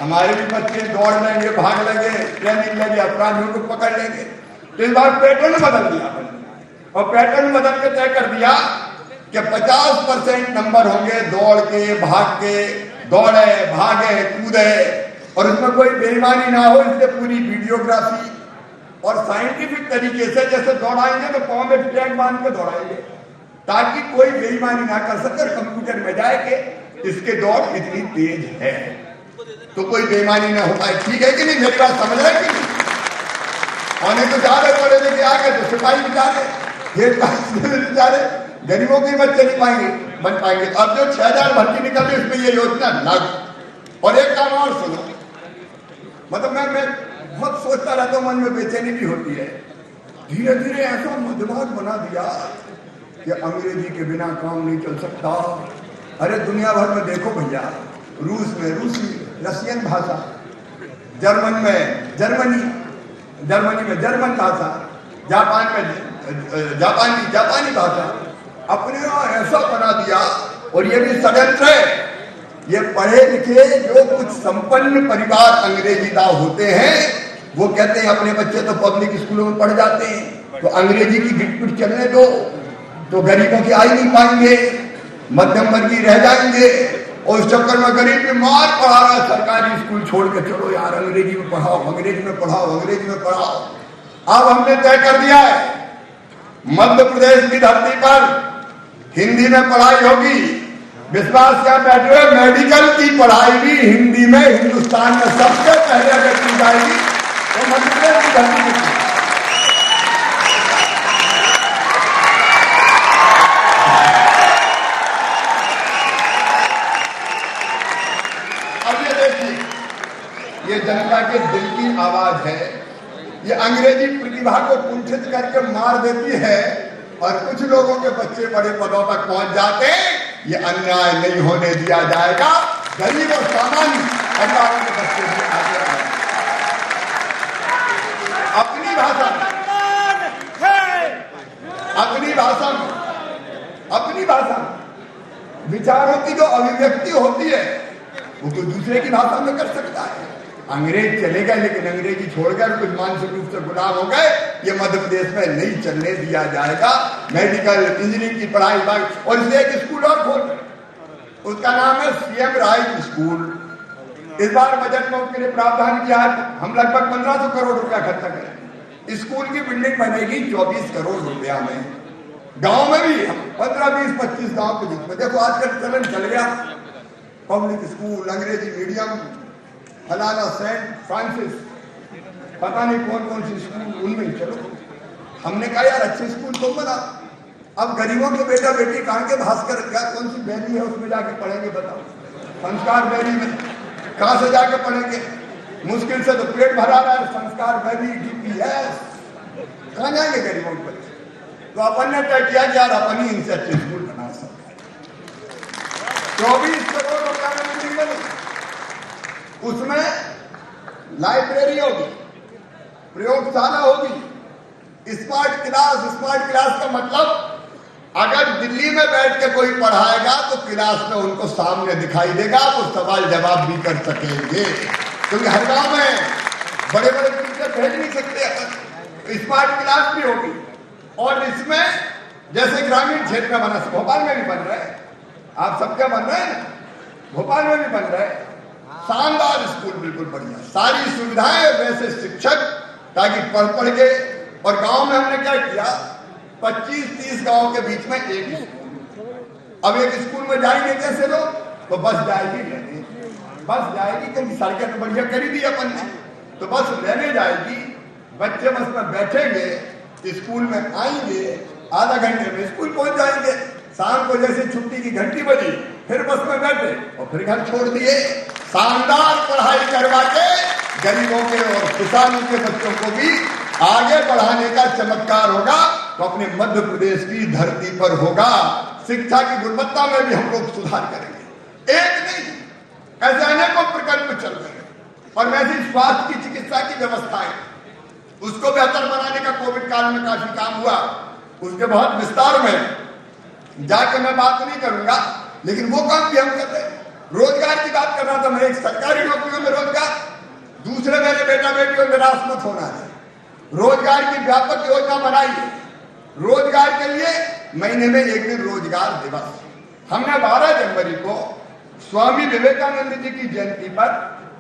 हमारे भी बच्चे दौड़ लेंगे, भाग लेंगे, ट्रेनिंग लेंगे, अपराधियों को पकड़ लेंगे। तो इस बार पैटर्न बदल दिया और पैटर्न बदल के तय कर दिया कि 50% नंबर होंगे दौड़ के, भाग के, दौड़े, भागे, कूदे, और उसमें कोई बेईमानी ना हो, इसलिए पूरी वीडियोग्राफी और साइंटिफिक तरीके से जैसे दौड़ाएंगे तो पांव में टैग बांध के दौड़ाएंगे ताकि कोई बेईमानी ना कर सके। कंप्यूटर में जाए कि इसके दौड़ इतनी तेज है तो कोई बेईमानी ना हो पाए। ठीक है कि नहीं? मेरी बात समझ रहे कि नहीं? और नहीं तो ज्यादा दौड़े लेके आ गए तो सिपाही बेचारे, बेचारे गरीबों के बच्चे नहीं पाएंगे बन पाएंगे। अब जो 6000 भर्ती निकल रही उसमें ये योजना लागू। और एक काम और सुनो, मतलब मैं बहुत सोचता रहता हूं, मन में बेचैनी भी होती है। धीरे धीरे ऐसा दिमाग बना दिया कि अंग्रेजी के बिना काम नहीं चल सकता। अरे दुनिया भर में देखो भैया, रूस में रूसी, रशियन भाषा, जर्मन में जर्मन भाषा, जापान में जापानी भाषा, अपने यहाँ ऐसा बना दिया। और ये भी षड्यंत्र है। ये पढ़े लिखे जो कुछ संपन्न परिवार अंग्रेजीदा होते हैं वो कहते हैं अपने बच्चे तो पब्लिक स्कूलों में पढ़ जाते हैं तो अंग्रेजी की गिटपिट चलने दो, तो गरीबों की आ ही नहीं पाएंगे, मध्यम वर्गीय रह जाएंगे। और उस चक्कर में गरीब भी मार पढ़ा रहा है सरकारी स्कूल छोड़ के, चलो यार अंग्रेजी में पढ़ाओ, अंग्रेजी में पढ़ाओ, अंग्रेजी में पढ़ाओ। अब हमने तय कर दिया है मध्य प्रदेश की धरती पर हिंदी में पढ़ाई होगी। विश्वास क्या बैठे हुए, मेडिकल की पढ़ाई भी हिंदी में हिंदुस्तान में सबसे पहले अगर की जाएगी तो मध्य प्रदेश की धरती पर। अब ये देखिए, ये जनता के दिल की आवाज है। ये अंग्रेजी प्रतिभा को कुंठित करके मार देती है और कुछ लोगों के बच्चे बड़े पदों तक पहुंच जाते हैं। ये अन्याय नहीं होने दिया जाएगा। गरीब और सामान्य परिवारों के बच्चे भी आगे आए। अपनी भाषा विचारों की जो अभिव्यक्ति होती है वो तो दूसरे की भाषा में कर सकता है। अंग्रेज चलेगा लेकिन अंग्रेजी छोड़कर कुछ मानसिक रूप से गुलाम हो गए, ये मध्य प्रदेश में नहीं चलने दिया जाएगा। मेडिकल इंजीनियरिंग की पढ़ाई और इसलिए एक स्कूल और खोल, उसका नाम है सीएम राइट स्कूल। इस बार बजट में उसके लिए प्रावधान किया है। हम लगभग 1500 करोड़ रुपया खर्चा करें। स्कूल की बिल्डिंग बनेगी 24 करोड़ रुपया में। गांव में भी 15, 20, 25 गांव के बीच में देखो आजकल चलन चल गया, पब्लिक स्कूल, अंग्रेजी मीडियम, फलाना सेंट फ्रांसिस, पता नहीं कौन कौन सी स्कूल, उनमें चलो। हमने कहा यार अच्छे स्कूल तो बना। अब गरीबों के बेटा बेटी कहाँ के भास्कर क्या कौन सी वैली है उसमें जाके पढ़ेंगे बताओ? संस्कार वैली में कहाँ से जाके पढ़ेंगे? मुश्किल से तो पेट भरा रहा है। संस्कार वैली, डीपीएस, कहाँ जाएंगे गरीबों के बच्चे? तो अपन ने तय किया कि यार अपन ही इनसे अच्छे स्कूल बना सकते हैं। 24 करोड़ रुपया में बिल्डिंग बनी, उसमें लाइब्रेरी होगी, प्रयोगशाला होगी, स्मार्ट क्लास का मतलब अगर दिल्ली में बैठ के कोई पढ़ाएगा तो क्लास में उनको सामने दिखाई देगा, वो सवाल जवाब भी कर सकेंगे। क्योंकि हर गांव में बड़े बड़े टीचर भेज नहीं सकते। स्मार्ट क्लास भी होगी और इसमें जैसे ग्रामीण क्षेत्र में बना, भोपाल में भी बन रहा है, आप सबका बन रहा है ना, भोपाल में भी बन रहा है। शानदार स्कूल, बिल्कुल बढ़िया, सारी सुविधाएं, वैसे शिक्षक, ताकि पढ़ के। और गांव में हमने क्या किया, 25-30 गांव के बीच में एक स्कूल। अब एक स्कूल में जाएंगे कैसे लोग? तो बस जाएगी, बस जाएगी क्योंकि सड़कें तो बढ़िया करी दी अपन ने। तो बस लेने जाएगी, बच्चे बस में बैठेंगे, स्कूल में आएंगे, आधा घंटे में स्कूल पहुंच जाएंगे, शाम को जैसे छुट्टी की घंटी बजी फिर बस में बैठे और फिर घर छोड़ दिए। शानदार पढ़ाई करवा के गरीबों के और किसानों के बच्चों को भी आगे बढ़ाने का चमत्कार होगा तो अपने मध्य प्रदेश की धरती पर होगा। शिक्षा की गुणवत्ता में भी हम लोग सुधार करेंगे। एक नहीं, ऐसे अनेकों प्रकल्प चल रहे हैं। और वैसे स्वास्थ्य की चिकित्सा की व्यवस्थाएं उसको बेहतर बनाने का कोविड काल में काफी काम हुआ, उसके बहुत विस्तार में जाके मैं बात नहीं करूंगा, लेकिन वो काम भी हम कर रहे हैं। रोजगार की बात कर रहा था मैं, एक सरकारी नौकरियों में रोजगार, दूसरे मेरे बेटा बेटियों निराश मत होना है। रोजगार की व्यापक योजना बनाई है। रोजगार के लिए महीने में एक दिन रोजगार दिवस, हमने 12 जनवरी को स्वामी विवेकानंद जी की जयंती पर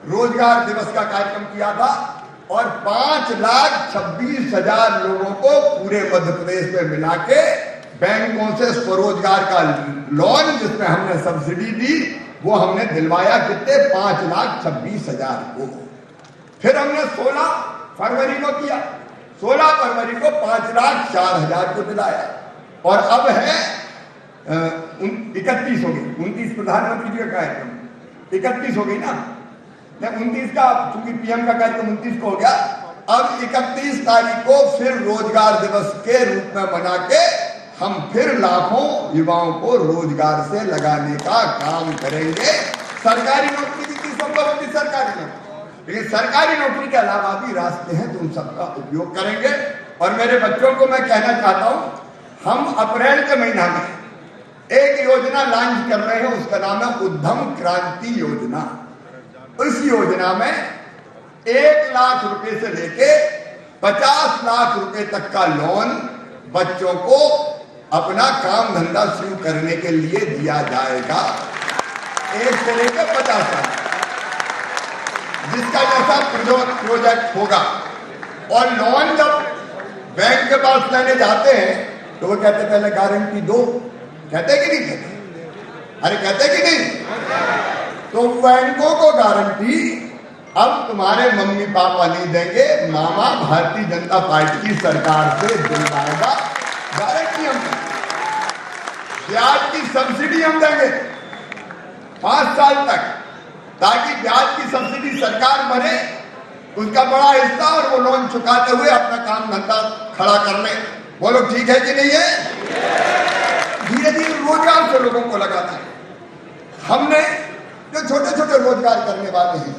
रोजगार दिवस का कार्यक्रम किया था और 5,26,000 लोगों को पूरे मध्य प्रदेश में मिला के बैंकों से स्वरोजगार का लोन जिसमें हमने सब्सिडी दी वो हमने दिलवाया। कितने? 5,26,000 को। फिर हमने 16 फरवरी को किया, 16 फरवरी को 5,04,000 को दिलाया और अब है 31 हो गई, 29 प्रधानमंत्री जी का कार्यक्रम 31 हो गई ना, 29 का चूंकि पीएम का कार्यक्रम 29 को हो गया। अब 31 तारीख को फिर रोजगार दिवस के रूप में मना के हम फिर लाखों युवाओं को रोजगार से लगाने का काम करेंगे। सरकारी नौकरी की संभव होगी सरकारी नौकरी, लेकिन सरकारी नौकरी के अलावा भी रास्ते हैं तो उन सबका उपयोग करेंगे। और मेरे बच्चों को मैं कहना चाहता हूं, हम अप्रैल के महीना में एक योजना लॉन्च कर रहे हैं, उसका नाम है उद्यम क्रांति योजना। उस योजना में 1 लाख रुपए से लेके 50 लाख रुपए तक का लोन बच्चों को अपना काम धंधा शुरू करने के लिए दिया जाएगा, 1 से लेकर 50 तक, जिसका जैसा प्रोजेक्ट होगा। और लोन जब बैंक के पास लेने जाते हैं तो वो कहते पहले गारंटी दो, कहते कि नहीं कहते? अरे कहते कि नहीं? तो बैंकों को गारंटी अब तुम्हारे मम्मी पापा नहीं देंगे, मामा भारतीय जनता पार्टी की सरकार से दिलवाएगा। गारंटी हम देंगे, ब्याज की सब्सिडी हम देंगे 5 साल तक, ताकि ब्याज की सब्सिडी सरकार भरे, उसका बड़ा हिस्सा और वो लोन चुकाते हुए अपना काम धंधा खड़ा कर ले। बोलो ठीक है कि नहीं है? धीरे धीरे रोजगार से लोगों को लगाना है। हमने जो छोटे छोटे रोजगार करने वाले हैं,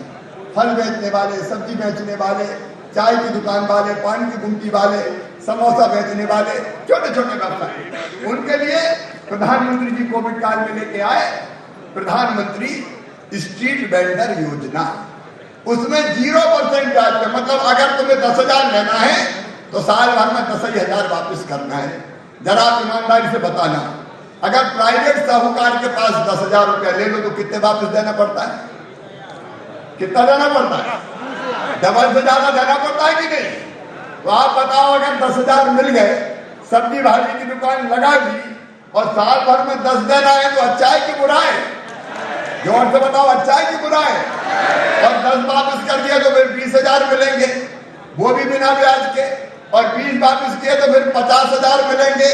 फल बेचने वाले, सब्जी बेचने वाले, चाय की दुकान वाले, पान की गुमटी वाले, समोसा बेचने वाले, छोटे छोटे व्यवसाय, उनके लिए प्रधानमंत्री जी कोविड काल में लेके आए प्रधानमंत्री स्ट्रीट वेंडर योजना। उसमें 0% ब्याज पे, मतलब अगर तुम्हें 10,000 लेना है तो साल भर में 10,000 वापस करना है। जरा आप ईमानदारी से बताना, अगर प्राइवेट साहूकार के पास 10,000 रुपया ले लो तो कितने वापस देना पड़ता है? कितना देना पड़ता है? डबल से ज्यादा देना पड़ता है कि नहीं? तो आप बताओ, अगर 10,000 मिल गए, सब्जी भाजी की दुकान लगा दी और साल भर में 10 देना है तो अच्छा है कि बुरा है? जोर से बताओ, अच्छा है कि बुरा है? और 10 वापस कर दिया तो फिर 20,000 मिलेंगे, वो भी बिना ब्याज के, और 20 वापस किए तो फिर 50,000 मिलेंगे,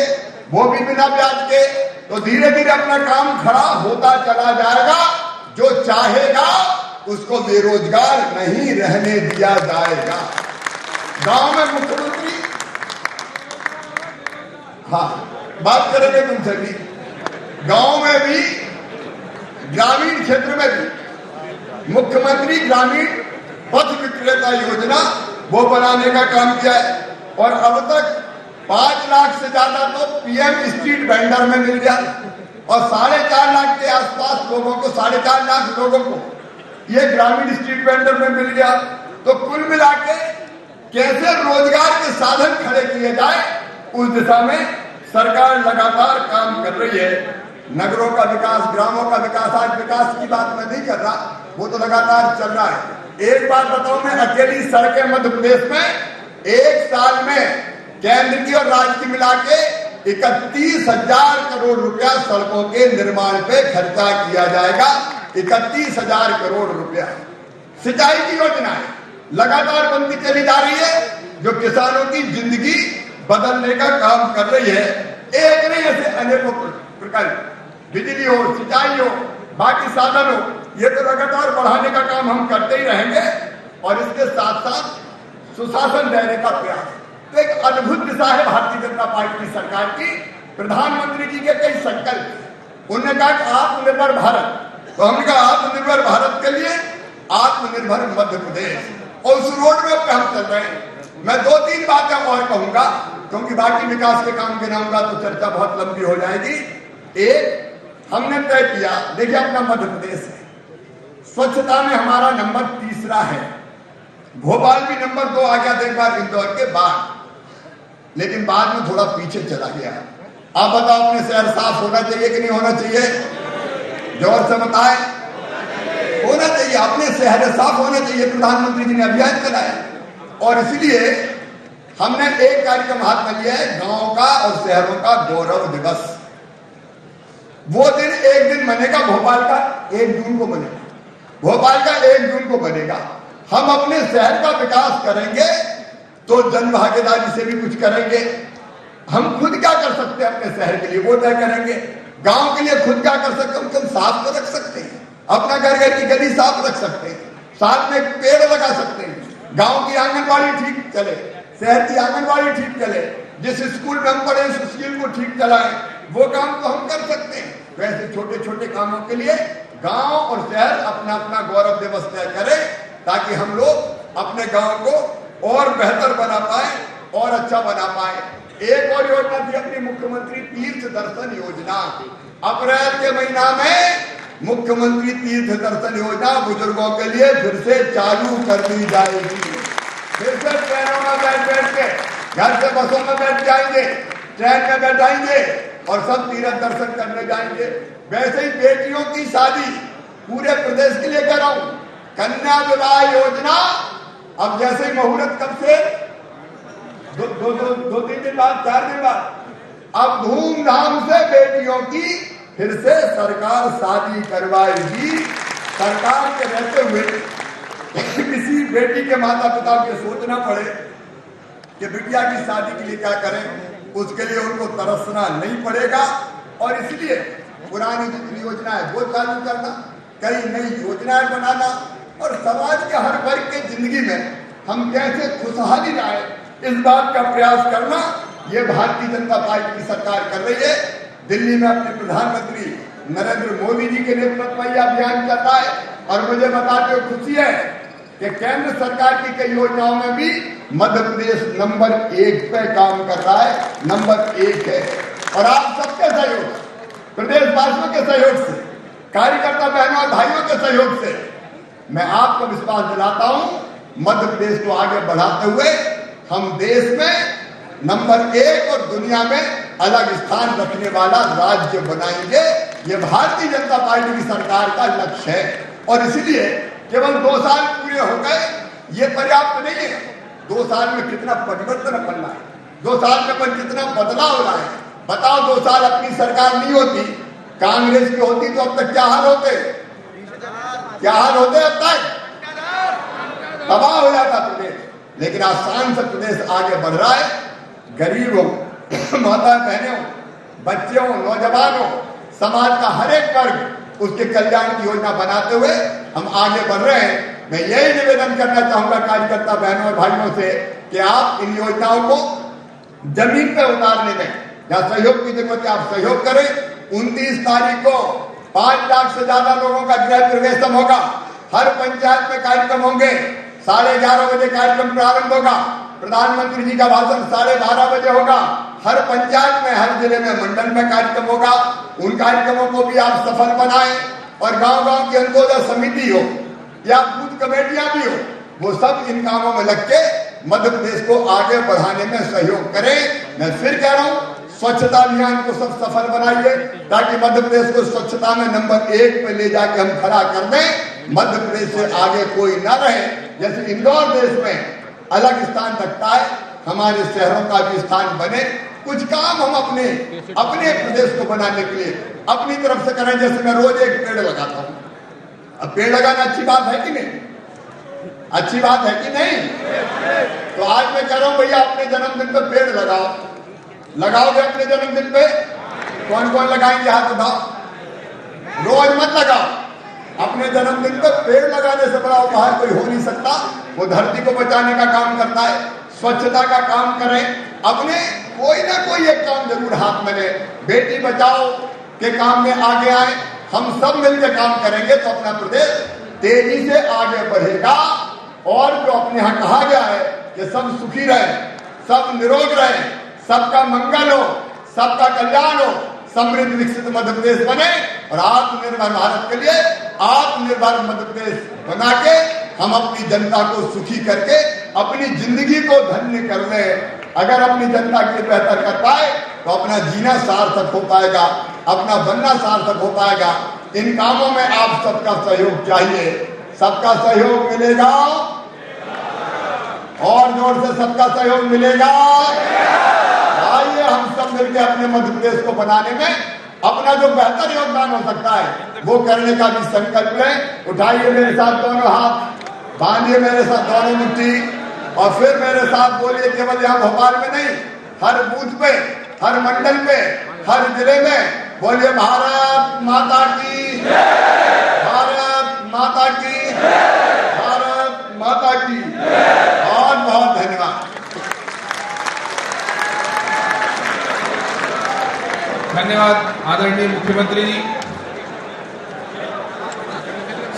वो भी बिना ब्याज के। तो धीरे धीरे अपना काम खड़ा होता चला जाएगा। जो चाहेगा उसको बेरोजगार नहीं रहने दिया जाएगा। गांव में मुख्यमंत्री, हाँ बात करेंगे तुमसे भी, गांव में भी, ग्रामीण क्षेत्र में भी मुख्यमंत्री ग्रामीण पथ विक्रेता योजना वो बनाने का काम किया है। और अब तक 5 लाख से ज्यादा तो पीएम स्ट्रीट वेंडर में मिल गया और 4.5 लाख के आसपास लोगों को, 4.5 लाख लोगों को ये ग्रामीण स्ट्रीट वेंडर में मिल गया। तो कुल मिला के कैसे रोजगार के साधन खड़े किए जाए, उस दिशा में सरकार लगातार काम कर रही है। नगरों का विकास, ग्रामों का विकास, आज विकास की बात मैं नहीं कर रहा, वो तो लगातार चल रहा है। एक बात बताऊं, मैं अकेली सड़कें मध्य प्रदेश में 1 साल में केंद्र की और राज्य की मिला के 31,000 करोड़ रुपया सड़कों के निर्माण पे खर्चा किया जाएगा। 31,000 करोड़ रुपया। सिंचाई की योजना है, लगातार बनती चली जा रही है, जो किसानों की जिंदगी बदलने का काम कर रही है। एक नहीं, ऐसे अनेकों प्रकार, बिजली हो, सिंचाई हो, बाकी साधन हो, ये तो लगातार बढ़ाने का काम हम करते ही रहेंगे। और इसके साथ साथ सुशासन देने का प्रयास, तो एक अद्भुत दिशा है भारतीय जनता पार्टी की सरकार की। प्रधानमंत्री जी के कई संकल्प, उन्होंने कहा कि आत्मनिर्भर भारत, तो हमने कहा आत्मनिर्भर भारत के लिए आत्मनिर्भर मध्य प्रदेश, और उस रोड मैप पे हम चल रहे हैं। मैं 2-3 बातें और कहूंगा, क्योंकि बाकी विकास के काम गिनाऊंगा तो चर्चा बहुत लंबी हो जाएगी। एक, हमने तय किया, देखिए अपना मध्य प्रदेश है, स्वच्छता में हमारा नंबर 3 है, भोपाल भी नंबर 2 आ गया था एक बार इंदौर के बाद, लेकिन बाद में थोड़ा पीछे चला गया। आप बताओ, अपने शहर साफ होना चाहिए कि नहीं होना चाहिए? जोर से बताएं, होना चाहिए। अपने शहर साफ होना चाहिए। प्रधानमंत्री जी ने अभियान चलाया, और इसलिए हमने एक कार्यक्रम हाथ में लिया है, गांव का और शहरों का गौरव दिवस। वो दिन एक दिन बनेगा, भोपाल का 1 जून को बनेगा, भोपाल का 1 जून को बनेगा। हम अपने शहर का विकास करेंगे तो जन भागीदारी से भी कुछ करेंगे। हम खुद क्या कर सकते हैं अपने शहर के लिए, वो तय करेंगे। गांव के लिए खुद क्या कर सकते हैं, हम साफ तो रख सकते हैं, अपना घर की गली साफ रख सकते हैं, साथ में पेड़ लगा सकते हैं, गांव की आंगनबाड़ी ठीक चले, शहर की आंगनबाड़ी ठीक चले, जिस स्कूल में हम पढ़े उस स्कूल को ठीक चलाएं, वो काम तो हम कर सकते हैं। वैसे छोटे छोटे कामों के लिए गांव और शहर अपना अपना गौरव दिवस तय करें, ताकि हम लोग अपने गांव को और बेहतर बना पाए और अच्छा बना पाए। एक और योजना थी अपनी, मुख्यमंत्री तीर्थ दर्शन योजना। अप्रैल के महीना में मुख्यमंत्री तीर्थ दर्शन योजना बुजुर्गों के लिए फिर से चालू कर दी जाएगी। फिर से ट्रेनों में बैठ के, घर से बसों में बैठ जाएंगे, ट्रेन में बैठाएंगे और सब तीर्थ दर्शन करने जाएंगे। वैसे ही बेटियों की शादी पूरे प्रदेश के लिए कराऊं, कन्या विवाह योजना। अब जैसे ही मुहूर्त कब से, 2-3 दिन बाद, 4 दिन बाद, अब धूमधाम से बेटियों की फिर से सरकार शादी करवाएगी। सरकार के रहते हुए किसी बेटी के माता पिता को सोचना पड़े कि बिटिया की शादी के लिए क्या करें, उसके लिए उनको तरसना नहीं पड़ेगा। और इसलिए पुरानी जितनी योजनाएं वो चालू करना, कई नई योजनाएं बनाना, और समाज के हर वर्ग के जिंदगी में हम कैसे खुशहाली लाए, इस बात का प्रयास करना, ये भारतीय जनता पार्टी की सरकार कर रही है। दिल्ली में अपने प्रधानमंत्री नरेंद्र मोदी जी के नेतृत्व में यह अभियान चल रहा है, और मुझे बताते हुए खुशी है कि केंद्र सरकार की कई योजनाओं में भी मध्य प्रदेश नंबर 1 पे काम कर रहा है, नंबर 1 है। और आप सबके सहयोग, प्रदेशवासियों के सहयोग से, कार्यकर्ता बहनों और भाइयों के सहयोग से मैं आपको विश्वास दिलाता हूं, मध्य प्रदेश को आगे बढ़ाते हुए हम देश में नंबर 1 और दुनिया में अलग स्थान रखने वाला राज्य बनाएंगे। ये भारतीय जनता पार्टी की सरकार का लक्ष्य है। और इसलिए केवल 2 साल पूरे हो गए ये पर्याप्त नहीं है। 2 साल में कितना परिवर्तन बनना है, 2 साल में अपन कितना बदलाव हो रहा है। बताओ, 2 साल अपनी सरकार नहीं होती, कांग्रेस की होती तो अब तक क्या हाल होते, क्या हाल होते अब तक, तबाह हो जाता प्रदेश। लेकिन आसान से प्रदेश आगे बढ़ रहा है। गरीब हो, माता बहनें हो, बच्चे हो, नौजवान हो, समाज का हर एक वर्ग उसके कल्याण की योजना बनाते हुए हम आगे बढ़ रहे हैं। मैं यही निवेदन करना चाहूंगा कार्यकर्ता बहनों और भाइयों से कि आप इन योजनाओं को जमीन पर उतारने में जहां सहयोग की जरूरत है आप सहयोग करें। 29 तारीख को 5 लाख से ज्यादा लोगों का गृह प्रवेशम होगा। हर पंचायत में कार्यक्रम होंगे। 11:30 बजे कार्यक्रम प्रारंभ होगा। प्रधानमंत्री जी का भाषण 12:30 बजे होगा। हर पंचायत में, हर जिले में, मंडल में कार्यक्रम होगा। उन कार्यक्रमों को भी आप सफल बनाएं, और गांव-गांव की अंत्योदय समिति हो या बूथ कमेटियां भी हो, वो सब इन कामों में लग के मध्य प्रदेश को आगे बढ़ाने में सहयोग करें। मैं फिर कह रहा हूं, स्वच्छता अभियान को सब सफल बनाइए, ताकि मध्य प्रदेश को स्वच्छता में नंबर 1 पे ले जाके हम खड़ा कर दें। मध्य प्रदेश से आगे कोई ना रहे। जैसे इंदौर देश में अलग स्थान रखता है, हमारे शहरों का भी स्थान बने। कुछ काम हम अपने प्रदेश को बनाने के लिए अपनी तरफ से करें। जैसे मैं रोज एक पेड़ लगाता हूं। अब पेड़ लगाना अच्छी बात है कि नहीं? अच्छी बात है कि नहीं? तो आज मैं कह रहा हूं भैया अपने जन्मदिन पे पेड़ लगाओ। लगाओगे अपने जन्मदिन पे? कौन कौन लगाएंगे हाथ उठाओ। रोज मत लगाओ, अपने जन्मदिन पे पेड़ लगाने से बड़ा उपहार कोई हो नहीं सकता। वो धरती को बचाने का काम करता है, स्वच्छता का काम करें, अपने कोई ना कोई एक काम जरूर हाथ में ले। बेटी बचाओ के काम में आगे आए, हम सब मिलकर काम करेंगे तो अपना प्रदेश तेजी से आगे बढ़ेगा। और जो अपने यहाँ कहा गया है कि सब सुखी रहे, सब निरोग रहे, सबका मंगल हो, सबका कल्याण हो, समृद्ध विकसित मध्य प्रदेश बने और आत्मनिर्भर भारत के लिए आत्मनिर्भर मध्य प्रदेश बना के हम अपनी जनता को सुखी करके अपनी जिंदगी को धन्य कर ले। अगर अपनी जनता के लिए बेहतर कर पाए तो अपना जीना सार्थक हो पाएगा, अपना बनना सार्थक हो पाएगा। इन कामों में आप सबका सहयोग चाहिए। सबका सहयोग मिलेगा और जोर से सबका सहयोग मिलेगा। आइए हम सब मिलकर अपने मध्य प्रदेश को बनाने में अपना जो बेहतर योगदान हो सकता है वो करने का भी संकल्प लें। उठाइए मेरे साथ दोनों हाथ, बांधिए मेरे साथ दोनों मुट्ठी और फिर मेरे साथ बोलिए। केवल यहाँ भोपाल में नहीं, हर बूथ पे, हर मंडल पे, हर जिले में बोलिए भारत माता की, भारत माता की, भारत माता की। बहुत बहुत धन्यवाद। धन्यवाद आदरणीय मुख्यमंत्री जी।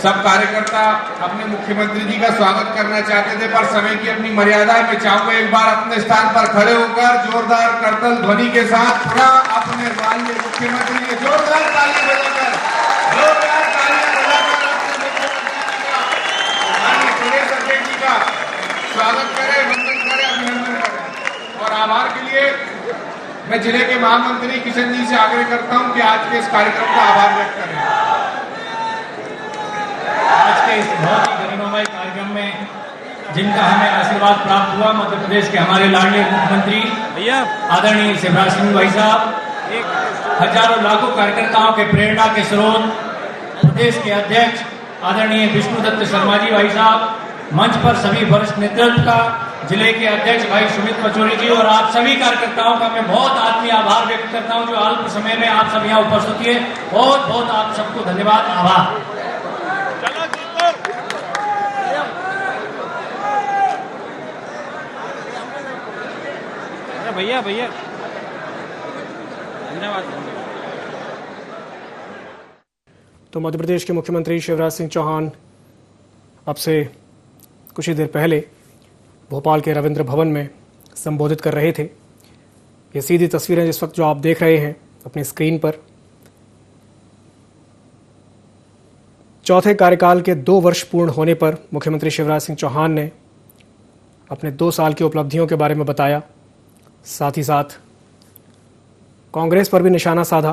सब कार्यकर्ता अपने मुख्यमंत्री जी का स्वागत करना चाहते थे पर समय की अपनी मर्यादा है। मैं चाहूंगा एक बार अपने स्थान पर खड़े होकर जोरदार करतल ध्वनि के साथ पूरा अपने माननीय मुख्यमंत्री के जोरदार तालियां बजाकर, जोरदार तालियां बजाकर अपने मुख्यमंत्री का, माननीय प्रदेश अध्यक्ष जी का स्वागत करें, वंदन करें, अभिनंदन करें। और आभार के लिए मैं जिले के महामंत्री किशन जी से आग्रह करता हूं कि आज के इस कार्यक्रम का आभार व्यक्त करें। आज के इस बहुत ही गरिमामय कार्यक्रम में जिनका हमें आशीर्वाद प्राप्त हुआ, मध्य प्रदेश के हमारे लाडले मुख्यमंत्री भैया आदरणीय शिवराज सिंह भाई साहब, हजारों लाखों कार्यकर्ताओं के प्रेरणा के स्रोत प्रदेश के अध्यक्ष आदरणीय विष्णुदत्त शर्मा जी भाई साहब, मंच पर सभी वरिष्ठ नेतृत्व का, जिले के अध्यक्ष भाई सुमित पचौरी जी और आप सभी कार्यकर्ताओं का मैं बहुत आत्मीय आभार व्यक्त करता हूं जो अल्प समय में आप सब यहाँ उपस्थित हुए। बहुत बहुत आप सबको धन्यवाद, आभार। भैया भैया धन्यवाद। तो मध्य प्रदेश के मुख्यमंत्री शिवराज सिंह चौहान अब से कुछ ही देर पहले भोपाल के रविंद्र भवन में संबोधित कर रहे थे। ये सीधी तस्वीरें जिस वक्त जो आप देख रहे हैं अपनी स्क्रीन पर, चौथे कार्यकाल के 2 वर्ष पूर्ण होने पर मुख्यमंत्री शिवराज सिंह चौहान ने अपने 2 साल की उपलब्धियों के बारे में बताया। साथ ही साथ कांग्रेस पर भी निशाना साधा।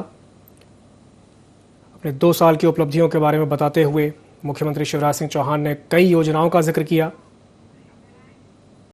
अपने 2 साल की उपलब्धियों के बारे में बताते हुए मुख्यमंत्री शिवराज सिंह चौहान ने कई योजनाओं का जिक्र किया।